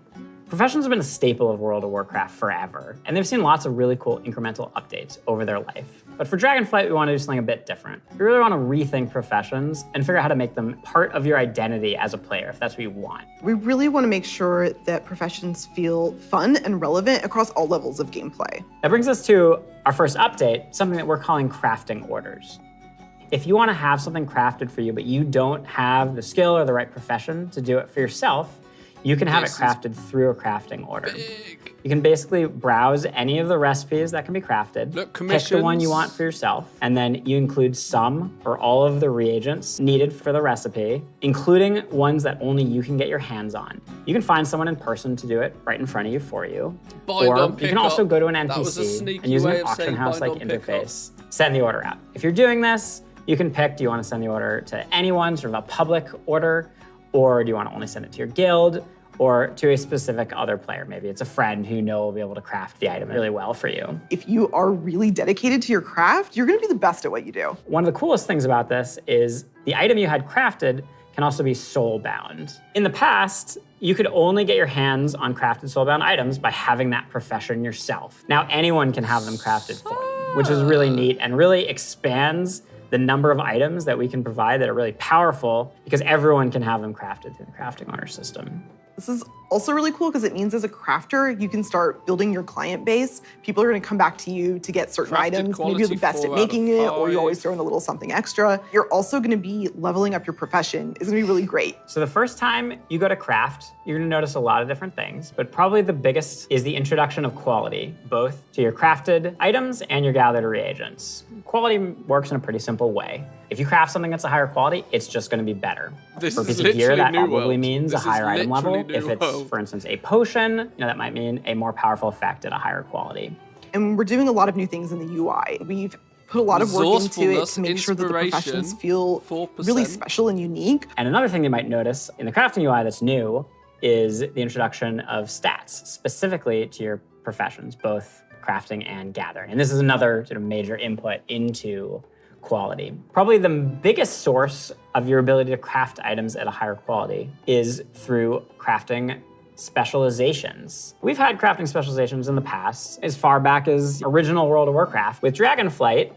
Professions have been a staple of World of Warcraft forever, and they've seen lots of really cool incremental updates over their life. But for Dragonflight, we want to do something a bit different. We really want to rethink professions and figure out how to make them part of your identity as a player, if that's what you want. We really want to make sure that professions feel fun and relevant across all levels of gameplay. That brings us to our first update, something that we're calling crafting orders. If you want to have something crafted for you, but you don't have the skill or the right profession to do it for yourself, you can have it crafted through a crafting order. You can basically browse any of the recipes that can be crafted, pick the one you want for yourself, and then you include some or all of the reagents needed for the recipe, including ones that only you can get your hands on. You can find someone in person to do it right in front of you for you. Or you can also go to an NPC and use an auction house-like interface, send the order out. If you're doing this, you can pick, do you want to send the order to anyone, sort of a public order, or do you want to only send it to your guild, or to a specific other player? Maybe it's a friend who you know will be able to craft the item really well for you. If you are really dedicated to your craft, you're going to be the best at what you do. One of the coolest things about this is the item you had crafted can also be soul-bound. In the past, you could only get your hands on crafted soul-bound items by having that profession yourself. Now anyone can have them crafted for you, which is really neat and really expands the number of items that we can provide that are really powerful because everyone can have them crafted through the crafting order system. This is also really cool because it means as a crafter, you can start building your client base. People are going to come back to you to get certain items. Maybe you're the best at making it, or you always throw in a little something extra. You're also going to be leveling up your profession. It's going to be really great. So the first time you go to craft, you're going to notice a lot of different things, but probably the biggest is the introduction of quality, both to your crafted items and your gathered reagents. Quality works in a pretty simple way. If you craft something that's a higher quality, it's just going to be better. This For a is piece of gear, literally that New probably World. means a This is higher item level. literally If New it's, World. for instance, a potion, that might mean a more powerful effect at a higher quality. And we're doing a lot of new things in the UI. We've put a lot of work into it to make sure that the professions feel really special and unique. And another thing you might notice in the crafting UI that's new is the introduction of stats, specifically to your professions, both crafting and gathering. And this is another sort of major input into quality. Probably the biggest source of your ability to craft items at a higher quality is through crafting specializations. We've had crafting specializations in the past, as far back as original World of Warcraft. With Dragonflight,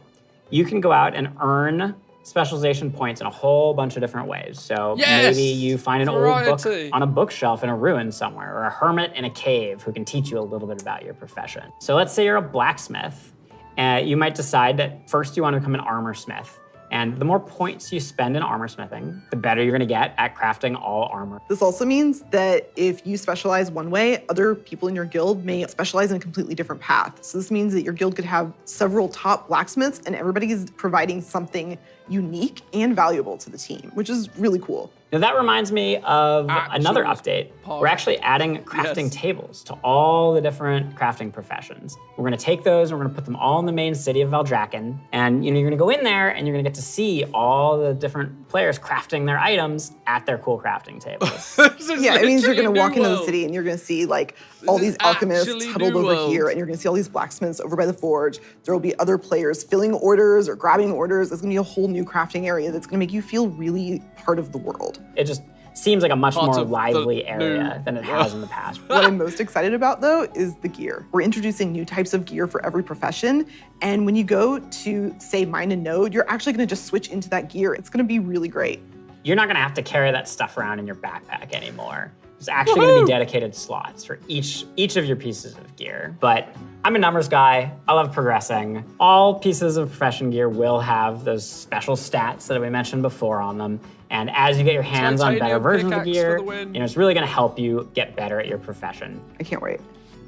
you can go out and earn specialization points in a whole bunch of different ways. So Yes! maybe you find an old book Variety. on a bookshelf in a ruin somewhere, or a hermit in a cave who can teach you a little bit about your profession. So let's say you're a blacksmith. You might decide that first you want to become an armor smith. And the more points you spend in armor smithing, the better you're gonna get at crafting all armor. This also means that if you specialize one way, other people in your guild may specialize in a completely different path. So this means that your guild could have several top blacksmiths and everybody's providing something unique and valuable to the team, which is really cool. Now that reminds me of another update. We're actually adding crafting tables to all the different crafting professions. We're gonna take those and we're gonna put them all in the main city of Valdrakken. And you're gonna go in there and you're gonna get to see all the different players crafting their items at their cool crafting tables. Yeah, it means you're gonna walk into the city and you're gonna see like all these alchemists huddled over here, and you're gonna see all these blacksmiths over by the forge. There will be other players filling orders or grabbing orders. There's gonna be a whole new crafting area that's gonna make you feel really part of the world. It just seems like a much more lively area than it has in the past. What I'm most excited about, though, is the gear. We're introducing new types of gear for every profession, and when you go to, say, mine and node, you're actually gonna just switch into that gear. It's gonna be really great. You're not gonna have to carry that stuff around in your backpack anymore. There's actually gonna be dedicated slots for each of your pieces of gear. But I'm a numbers guy, I love progressing. All pieces of profession gear will have those special stats that we mentioned before on them. And as you get your hands on better versions of the gear, it's really gonna help you get better at your profession. I can't wait.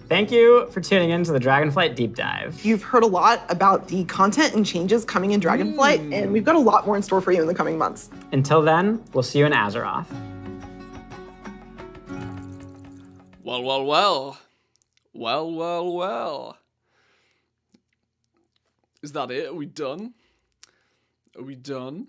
Thank you for tuning in to the Dragonflight Deep Dive. You've heard a lot about the content and changes coming in Dragonflight, and we've got a lot more in store for you in the coming months. Until then, we'll see you in Azeroth. Well, well, well. Well, well, well. Is that it? Are we done? Are we done?